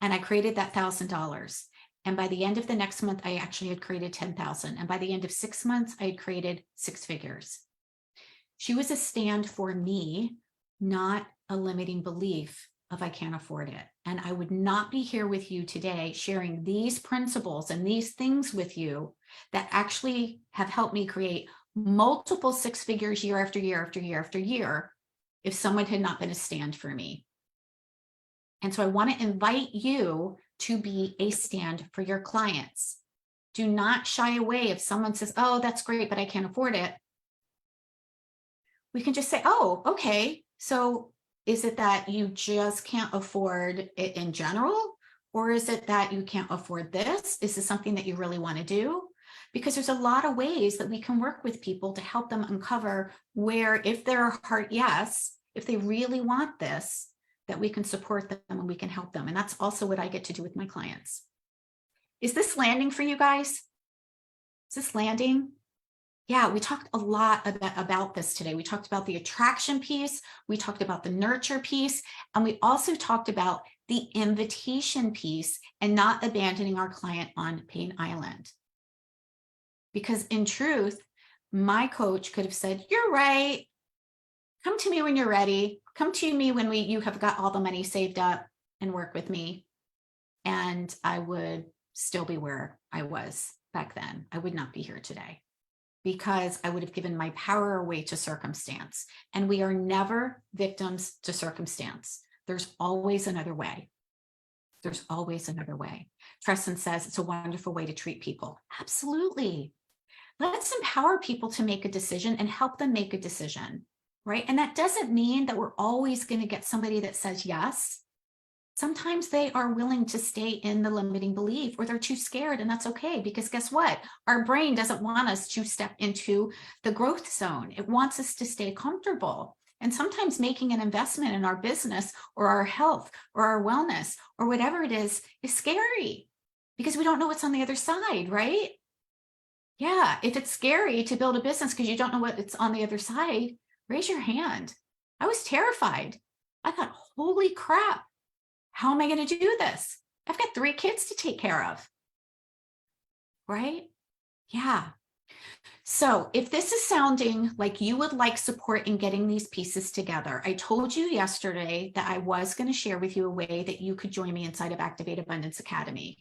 And I created that $1,000. And by the end of the next month, I actually had created 10,000. And by the end of 6 months, I had created six figures. She was a stand for me, not a limiting belief of I can't afford it. And I would not be here with you today sharing these principles and these things with you that actually have helped me create multiple six figures year after year after year after year if someone had not been a stand for me. And so I want to invite you to be a stand for your clients. Do not shy away if someone says, oh, that's great, but I can't afford it. We can just say, oh, okay. So is it that you just can't afford it in general? Or is it that you can't afford this? Is this something that you really want to do? Because there's a lot of ways that we can work with people to help them uncover where, if they're a heart yes, if they really want this, that we can support them and we can help them. And that's also what I get to do with my clients. Is this landing for you guys? Is this landing? Yeah, we talked a lot about this today. We talked about the attraction piece. We talked about the nurture piece. And we also talked about the invitation piece and not abandoning our client on Pain Island. Because in truth, my coach could have said, you're right. Come to me when you're ready. Come to me when you have got all the money saved up and work with me. And I would still be where I was back then. I would not be here today because I would have given my power away to circumstance. And we are never victims to circumstance. There's always another way. There's always another way. Tresson says it's a wonderful way to treat people. Absolutely. Let's empower people to make a decision and help them make a decision. Right? And that doesn't mean that we're always going to get somebody that says yes. Sometimes they are willing to stay in the limiting belief or they're too scared, and that's okay, because guess what? Our brain doesn't want us to step into the growth zone. It wants us to stay comfortable. And sometimes making an investment in our business or our health or our wellness or whatever it is scary because we don't know what's on the other side, right? Yeah, if it's scary to build a business because you don't know what's on the other side, raise your hand. I was terrified. I thought, holy crap, how am I going to do this? I've got 3 kids to take care of. Right? Yeah. So if this is sounding like you would like support in getting these pieces together, I told you yesterday that I was going to share with you a way that you could join me inside of Activate Abundance Academy.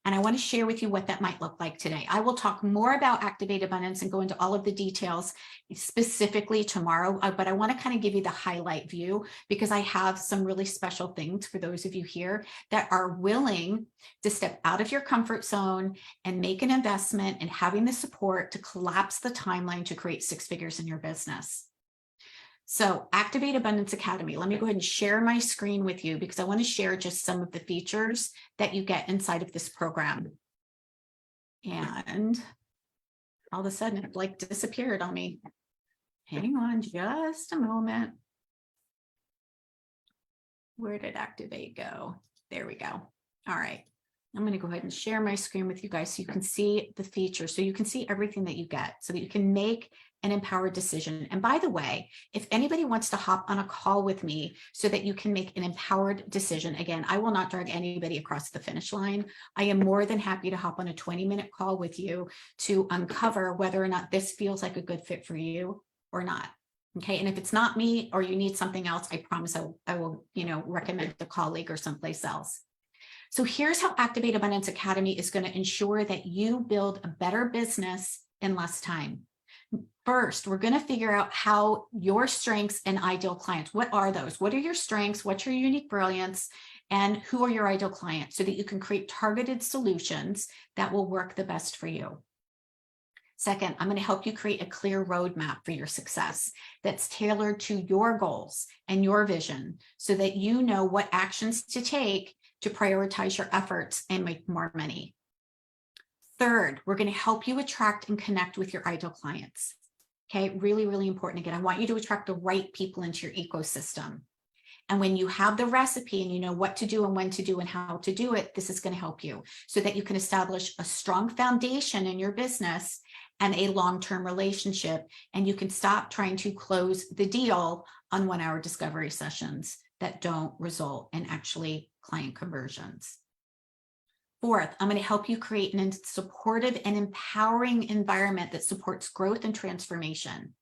And I want to share with you what that might look like today. I will talk more about Activate Abundance and go into all of the details specifically tomorrow, but I want to kind of give you the highlight view because I have some really special things for those of you here that are willing to step out of your comfort zone and make an investment in having the support to collapse the timeline to create 6 figures in your business. So Activate Abundance Academy, let me go ahead and share my screen with you because I want to share just some of the features that you get inside of this program. And all of a sudden it like disappeared on me. Hang on just a moment. Where did Activate go? There we go. All right. I'm going to go ahead and share my screen with you guys so you can see the features, so you can see everything that you get, so that you can make an empowered decision. And by the way, if anybody wants to hop on a call with me so that you can make an empowered decision, again, I will not drag anybody across the finish line. I am more than happy to hop on a 20-minute call with you to uncover whether or not this feels like a good fit for you or not. Okay. And if it's not me or you need something else, I promise I will, recommend a colleague or someplace else. So here's how Activate Abundance Academy is going to ensure that you build a better business in less time. First, we're going to figure out how your strengths and ideal clients, what are those? What are your strengths? What's your unique brilliance? And who are your ideal clients so that you can create targeted solutions that will work the best for you. Second, I'm going to help you create a clear roadmap for your success that's tailored to your goals and your vision so that you know what actions to take to prioritize your efforts and make more money. Third, we're going to help you attract and connect with your ideal clients. Okay, really, really important. Again, I want you to attract the right people into your ecosystem. And when you have the recipe and you know what to do and when to do and how to do it, this is going to help you so that you can establish a strong foundation in your business and a long-term relationship. And you can stop trying to close the deal on 1-hour discovery sessions that don't result in actually client conversions. Fourth, I'm going to help you create a supportive and empowering environment that supports growth and transformation.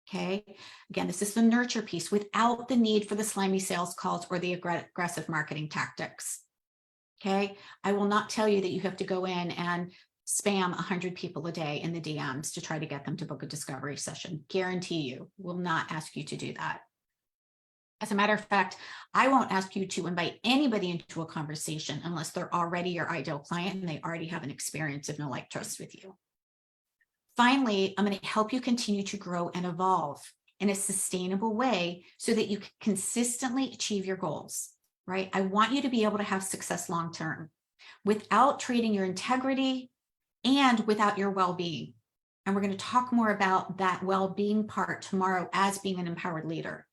Okay. Again, this is the nurture piece without the need for the slimy sales calls or the aggressive marketing tactics. Okay. I will not tell you that you have to go in and spam 100 people a day in the DMs to try to get them to book a discovery session. Guarantee you will not ask you to do that. As a matter of fact, I won't ask you to invite anybody into a conversation unless they're already your ideal client and they already have an experience of know, like, trust with you. Finally, I'm going to help you continue to grow and evolve in a sustainable way so that you can consistently achieve your goals, right? I want you to be able to have success long-term without trading your integrity and without your well-being. And we're going to talk more about that well-being part tomorrow as being an empowered leader.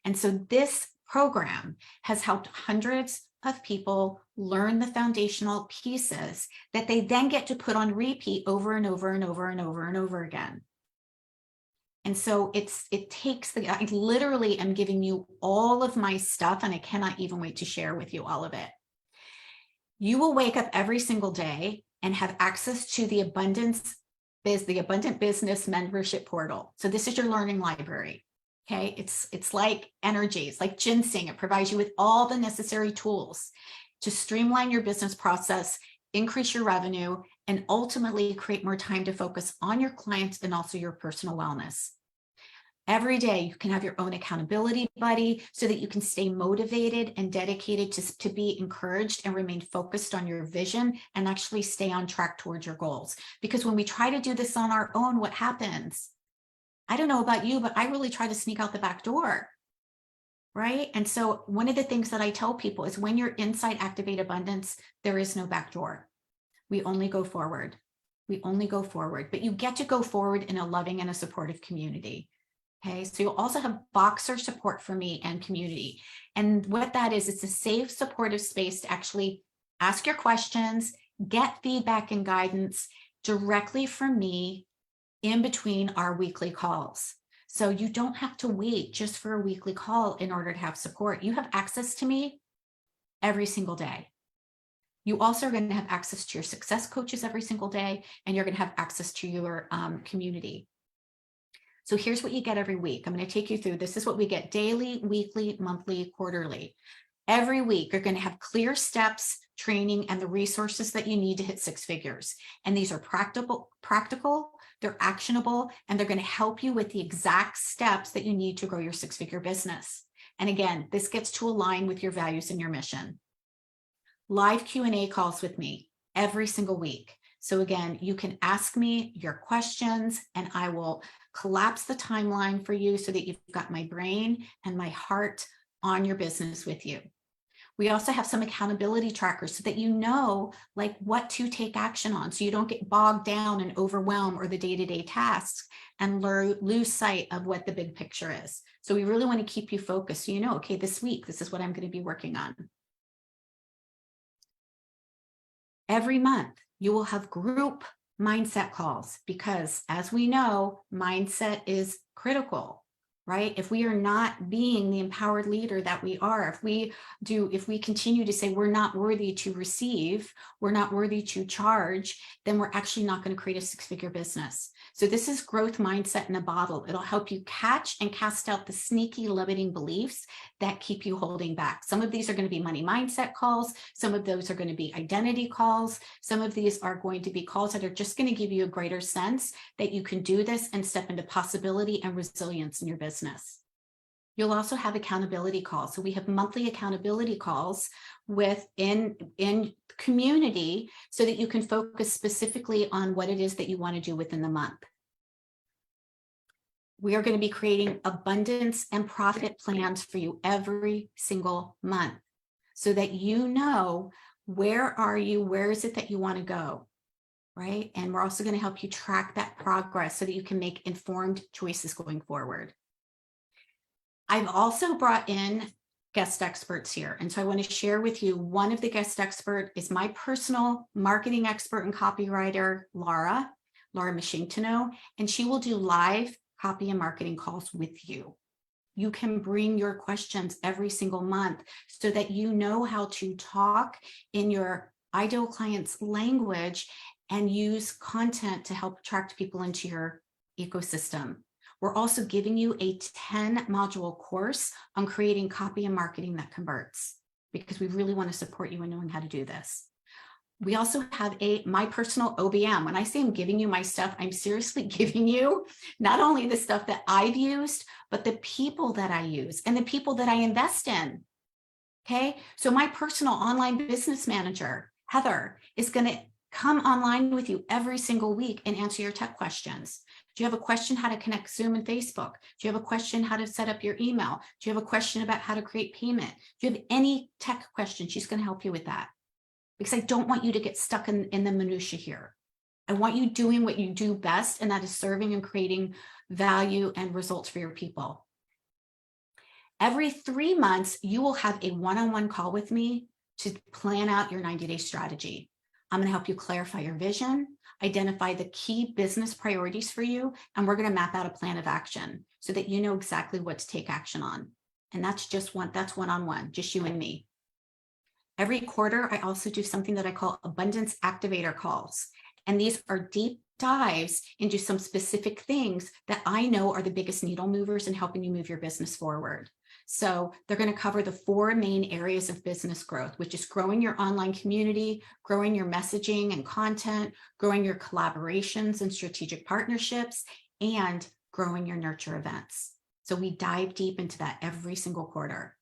And so this program has helped hundreds of people learn the foundational pieces that they then get to put on repeat over and over and over and over and over again. And so I literally am giving you all of my stuff and I cannot even wait to share with you all of it. You will wake up every single day and have access to the Abundant Business membership portal. So this is your learning library. Okay, it's like energy, it's like ginseng. It provides you with all the necessary tools to streamline your business process, increase your revenue, and ultimately create more time to focus on your clients and also your personal wellness. Every day you can have your own accountability buddy so that you can stay motivated and dedicated to be encouraged and remain focused on your vision and actually stay on track towards your goals. Because when we try to do this on our own, what happens? I don't know about you, but I really try to sneak out the back door, right? And so one of the things that I tell people is when you're inside Activate Abundance, there is no back door. We only go forward. We only go forward, but you get to go forward in a loving and a supportive community. Okay, so you'll also have Boxer support for me and community. And what that is, it's a safe, supportive space to actually ask your questions, get feedback and guidance directly from me in between our weekly calls. So you don't have to wait just for a weekly call in order to have support. You have access to me every single day. You also are going to have access to your success coaches every single day, and you're going to have access to your community. So here's what you get every week. I'm going to take you through. This is what we get daily, weekly, monthly, quarterly. Every week, you're going to have clear steps, training, and the resources that you need to hit 6 figures. And these are practical, they're actionable, and they're going to help you with the exact steps that you need to grow your 6-figure business. And again, this gets to align with your values and your mission. Live Q&A calls with me every single week. So again, you can ask me your questions and I will collapse the timeline for you so that you've got my brain and my heart on your business with you. We also have some accountability trackers so that you know like what to take action on so you don't get bogged down and overwhelmed or the day-to-day tasks and lose sight of what the big picture is. So we really want to keep you focused so you know, okay, this week, this is what I'm going to be working on. Every month, you will have group mindset calls because as we know, mindset is critical. right? If we are not being the empowered leader that we are, if we continue to say we're not worthy to receive, we're not worthy to charge, then we're actually not going to create a six-figure business. So this is growth mindset in a bottle. It'll help you catch and cast out the sneaky limiting beliefs that keep you holding back. Some of these are going to be money mindset calls. Some of those are going to be identity calls. Some of these are going to be calls that are just going to give you a greater sense that you can do this and step into possibility and resilience in your business. You'll also have accountability calls. So we have monthly accountability calls in community so that you can focus specifically on what it is that you want to do within the month. We are going to be creating abundance and profit plans for you every single month so that you know where are you, where is it that you want to go, right? And we're also going to help you track that progress so that you can make informed choices going forward. I've also brought in guest experts here. And so I want to share with you, one of the guest expert is my personal marketing expert and copywriter, Laura Machintino, and she will do live copy and marketing calls with you. You can bring your questions every single month so that you know how to talk in your ideal client's language and use content to help attract people into your ecosystem. We're also giving you a 10-module course on creating copy and marketing that converts, because we really want to support you in knowing how to do this. We also have my personal OBM. When I say I'm giving you my stuff, I'm seriously giving you not only the stuff that I've used, but the people that I use and the people that I invest in. Okay. So my personal online business manager, Heather, is going to come online with you every single week and answer your tech questions. Do you have a question how to connect Zoom and Facebook? Do you have a question how to set up your email? Do you have a question about how to create payment? Do you have any tech question? She's going to help you with that. Because I don't want you to get stuck in the minutia here. I want you doing what you do best, and that is serving and creating value and results for your people. Every 3 months, you will have a one-on-one call with me to plan out your 90-day strategy. I'm going to help you clarify your vision, identify the key business priorities for you, and we're going to map out a plan of action so that you know exactly what to take action on. And that's one-on-one, just you and me. Every quarter, I also do something that I call abundance activator calls. And these are deep dives into some specific things that I know are the biggest needle movers in helping you move your business forward. So they're going to cover the 4 main areas of business growth, which is growing your online community, growing your messaging and content, growing your collaborations and strategic partnerships, and growing your nurture events. So we dive deep into that every single quarter.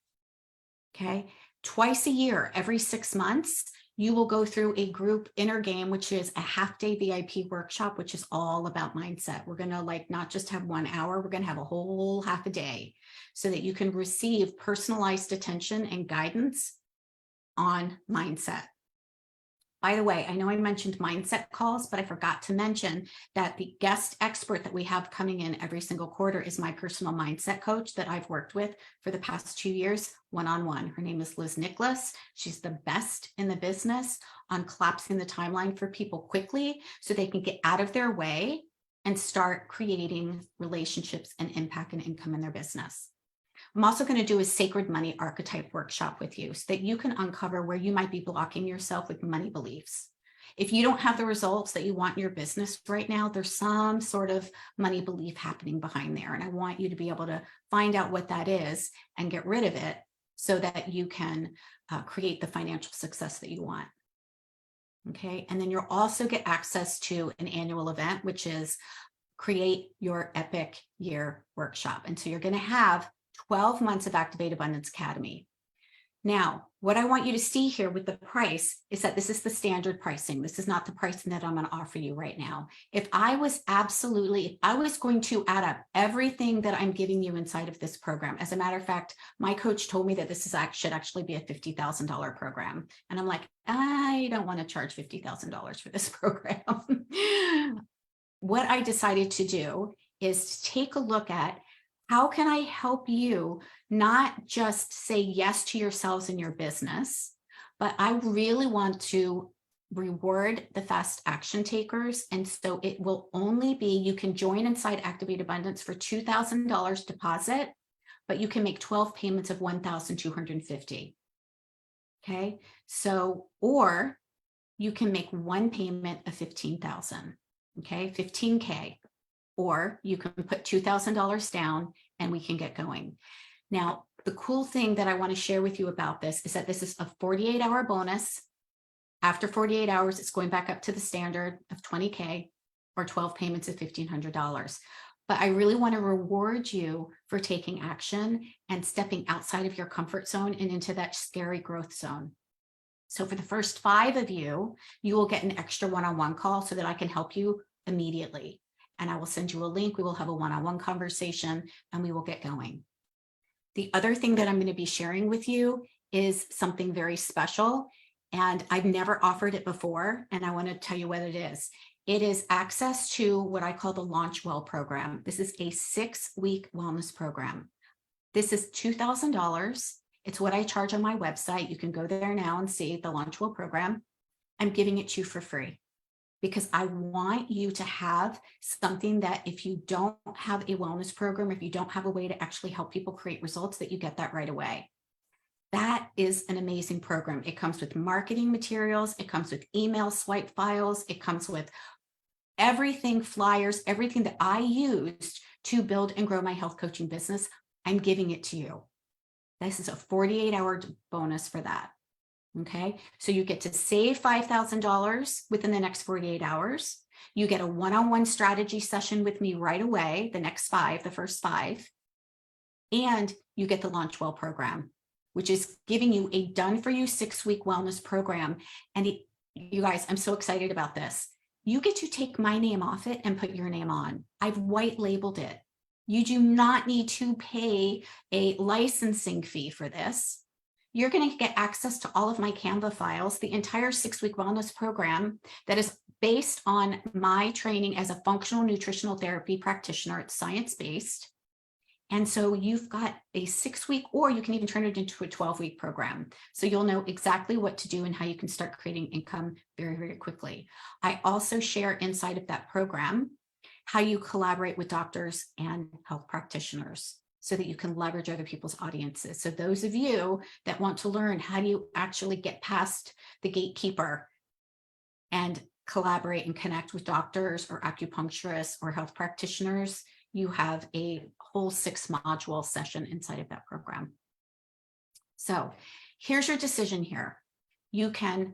Okay. Twice a year, every 6 months, you will go through a group inner game, which is a half-day VIP workshop, which is all about mindset. We're going to not just have 1 hour, we're going to have a whole half a day so that you can receive personalized attention and guidance on mindset. By the way, I know I mentioned mindset calls, but I forgot to mention that the guest expert that we have coming in every single quarter is my personal mindset coach that I've worked with for the past 2 years, one-on-one. Her name is Liz Nicholas. She's the best in the business on collapsing the timeline for people quickly so they can get out of their way and start creating relationships and impact and income in their business. I'm also going to do a sacred money archetype workshop with you so that you can uncover where you might be blocking yourself with money beliefs. If you don't have the results that you want in your business right now, there's some sort of money belief happening behind there. And I want you to be able to find out what that is and get rid of it so that you can create the financial success that you want. Okay. And then you'll also get access to an annual event, which is Create Your Epic Year workshop. And so you're going to have 12 months of Activate Abundance Academy. Now, what I want you to see here with the price is that this is the standard pricing. This is not the pricing that I'm going to offer you right now. If I was going to add up everything that I'm giving you inside of this program, as a matter of fact, my coach told me that this should actually be a $50,000 program. And I'm like, I don't want to charge $50,000 for this program. What I decided to do is take a look at how can I help you not just say yes to yourselves and your business, but I really want to reward the fast action takers. And so it will only be, you can join inside Activate Abundance for $2,000 deposit, but you can make 12 payments of $1,250. Okay. So, or you can make one payment of $15,000. Okay. 15K, or you can put $2,000 down and we can get going. Now, the cool thing that I want to share with you about this is that this is a 48-hour bonus. After 48 hours, it's going back up to the standard of 20K or 12 payments of $1,500. But I really want to reward you for taking action and stepping outside of your comfort zone and into that scary growth zone. So for the first 5 of you, you will get an extra one-on-one call so that I can help you immediately. And I will send you a link. We will have a one-on-one conversation and we will get going. The other thing that I'm going to be sharing with you is something very special. And I've never offered it before, and I want to tell you what it is. It is access to what I call the Launch Well program. This is a 6-week wellness program. This is $2,000. It's what I charge on my website. You can go there now and see the Launch Well program. I'm giving it to you for free because I want you to have something that if you don't have a wellness program, if you don't have a way to actually help people create results, that you get that right away. That is an amazing program. It comes with marketing materials. It comes with email swipe files. It comes with everything, flyers, everything that I used to build and grow my health coaching business. I'm giving it to you. This is a 48-hour bonus for that. Okay. So you get to save $5,000 within the next 48 hours. You get a one-on-one strategy session with me right away, the first 5. And you get the Launch Well program, which is giving you a done-for-you 6-week wellness program. And you guys, I'm so excited about this. You get to take my name off it and put your name on. I've white labeled it. You do not need to pay a licensing fee for this. You're going to get access to all of my Canva files, the entire 6-week wellness program that is based on my training as a functional nutritional therapy practitioner. It's science-based. And so you've got a 6-week, or you can even turn it into a 12-week program. So you'll know exactly what to do and how you can start creating income very, very quickly. I also share inside of that program how you collaborate with doctors and health practitioners so that you can leverage other people's audiences. So those of you that want to learn how do you actually get past the gatekeeper and collaborate and connect with doctors or acupuncturists or health practitioners, you have a whole 6-module session inside of that program. So here's your decision here. You can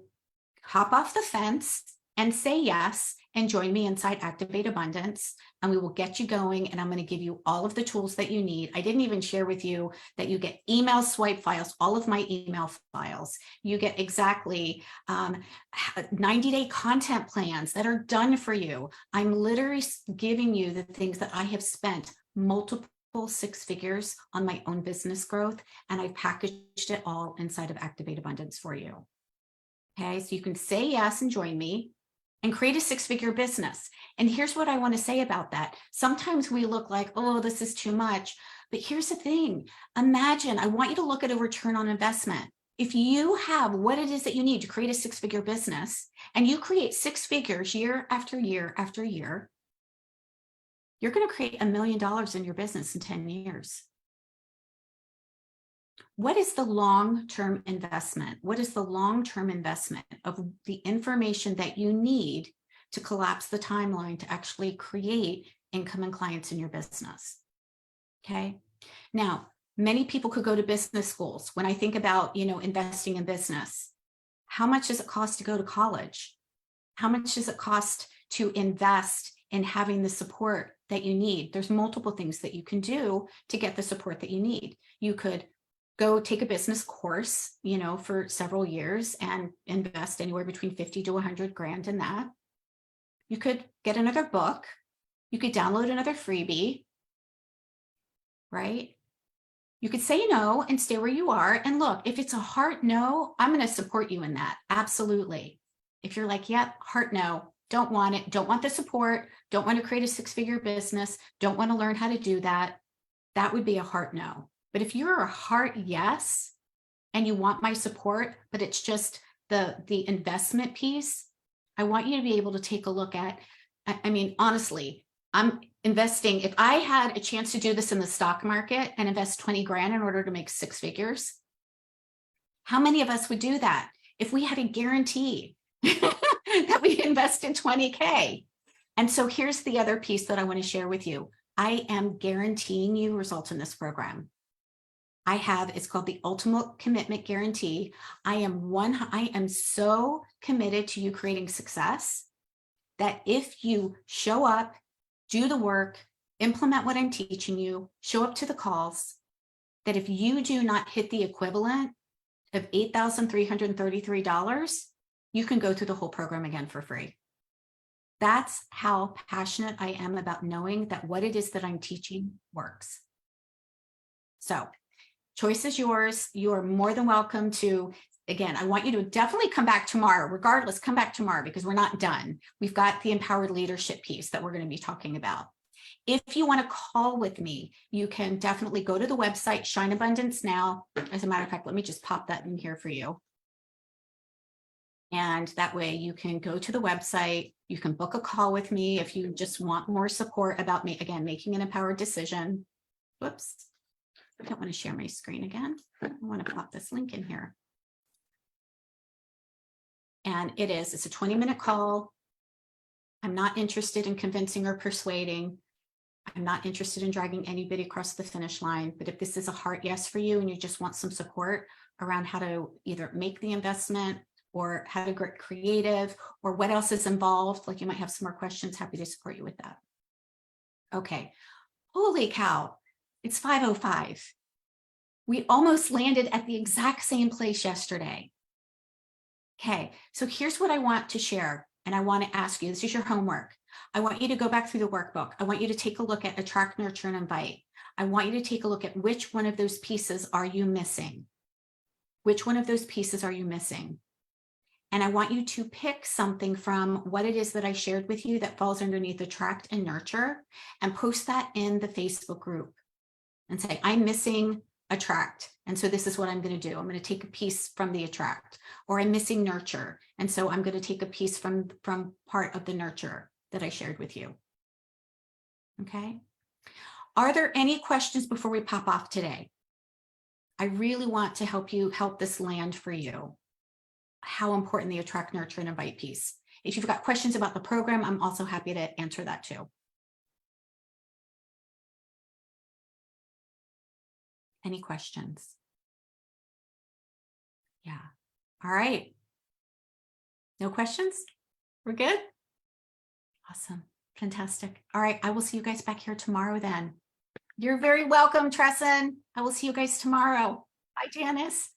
hop off the fence and say yes and join me inside Activate Abundance, and we will get you going. And I'm going to give you all of the tools that you need. I didn't even share with you that you get email swipe files, all of my email files. You get exactly 90-day content plans that are done for you. I'm literally giving you the things that I have spent multiple 6 figures on my own business growth, and I've packaged it all inside of Activate Abundance for you. Okay, so you can say yes and join me and create a 6-figure business. And here's what I want to say about that. Sometimes we look like, oh, this is too much. But here's the thing. Imagine, I want you to look at a return on investment. If you have what it is that you need to create a 6-figure business, and you create 6 figures year after year after year, you're going to create $1 million in your business in 10 years. What is the long-term investment? What is the long-term investment of the information that you need to collapse the timeline to actually create income and clients in your business? Okay. Now, many people could go to business schools. When I think about, investing in business, how much does it cost to go to college? How much does it cost to invest in having the support that you need? There's multiple things that you can do to get the support that you need. You could go take a business course, for several years and invest anywhere between 50 to 100 grand in that. You could get another book. You could download another freebie, right? You could say no and stay where you are. And look, if it's a hard no, I'm going to support you in that. Absolutely. If you're like, yep, hard no, don't want it, don't want the support, don't want to create a 6-figure business, don't want to learn how to do that, that would be a hard no. But if you're a heart yes, and you want my support, but it's just the investment piece, I want you to be able to take a look at, I mean, honestly, I'm investing. If I had a chance to do this in the stock market and invest 20 grand in order to make 6 figures, how many of us would do that if we had a guarantee that we invested 20K? And so here's the other piece that I want to share with you. I am guaranteeing you results in this program. It's called the Ultimate Commitment Guarantee. I am so committed to you creating success that if you show up, do the work, implement what I'm teaching you, show up to the calls, that if you do not hit the equivalent of $8,333, you can go through the whole program again for free. That's how passionate I am about knowing that what it is that I'm teaching works. So, choice is yours. You are more than welcome to, again, I want you to definitely come back tomorrow. Regardless, come back tomorrow because we're not done. We've got the empowered leadership piece that we're going to be talking about. If you want to call with me, you can definitely go to the website, Shine Abundance Now. As a matter of fact, let me just pop that in here for you. And that way you can go to the website. You can book a call with me if you just want more support about me, again, making an empowered decision. Whoops. I don't want to share my screen again. I want to pop this link in here. And it's a 20-minute call. I'm not interested in convincing or persuading. I'm not interested in dragging anybody across the finish line. But if this is a hard yes for you and you just want some support around how to either make the investment or how to get creative or what else is involved, like you might have some more questions, happy to support you with that. Okay. Holy cow. It's 5:05. We almost landed at the exact same place yesterday. Okay, so here's what I want to share, and I want to ask you, this is your homework. I want you to go back through the workbook. I want you to take a look at attract, nurture, and invite. I want you to take a look at which one of those pieces are you missing? Which one of those pieces are you missing? And I want you to pick something from what it is that I shared with you that falls underneath attract and nurture and post that in the Facebook group and say, I'm missing attract. And so this is what I'm going to do. I'm going to take a piece from the attract, or I'm missing nurture. And so I'm going to take a piece from part of the nurture that I shared with you. Okay. Are there any questions before we pop off today? I really want to help this land for you. How important the attract, nurture, and invite piece. If you've got questions about the program, I'm also happy to answer that too. Any questions? Yeah. All right. No questions? We're good? Awesome. Fantastic. All right. I will see you guys back here tomorrow then. You're very welcome, Tresson. I will see you guys tomorrow. Bye, Janice.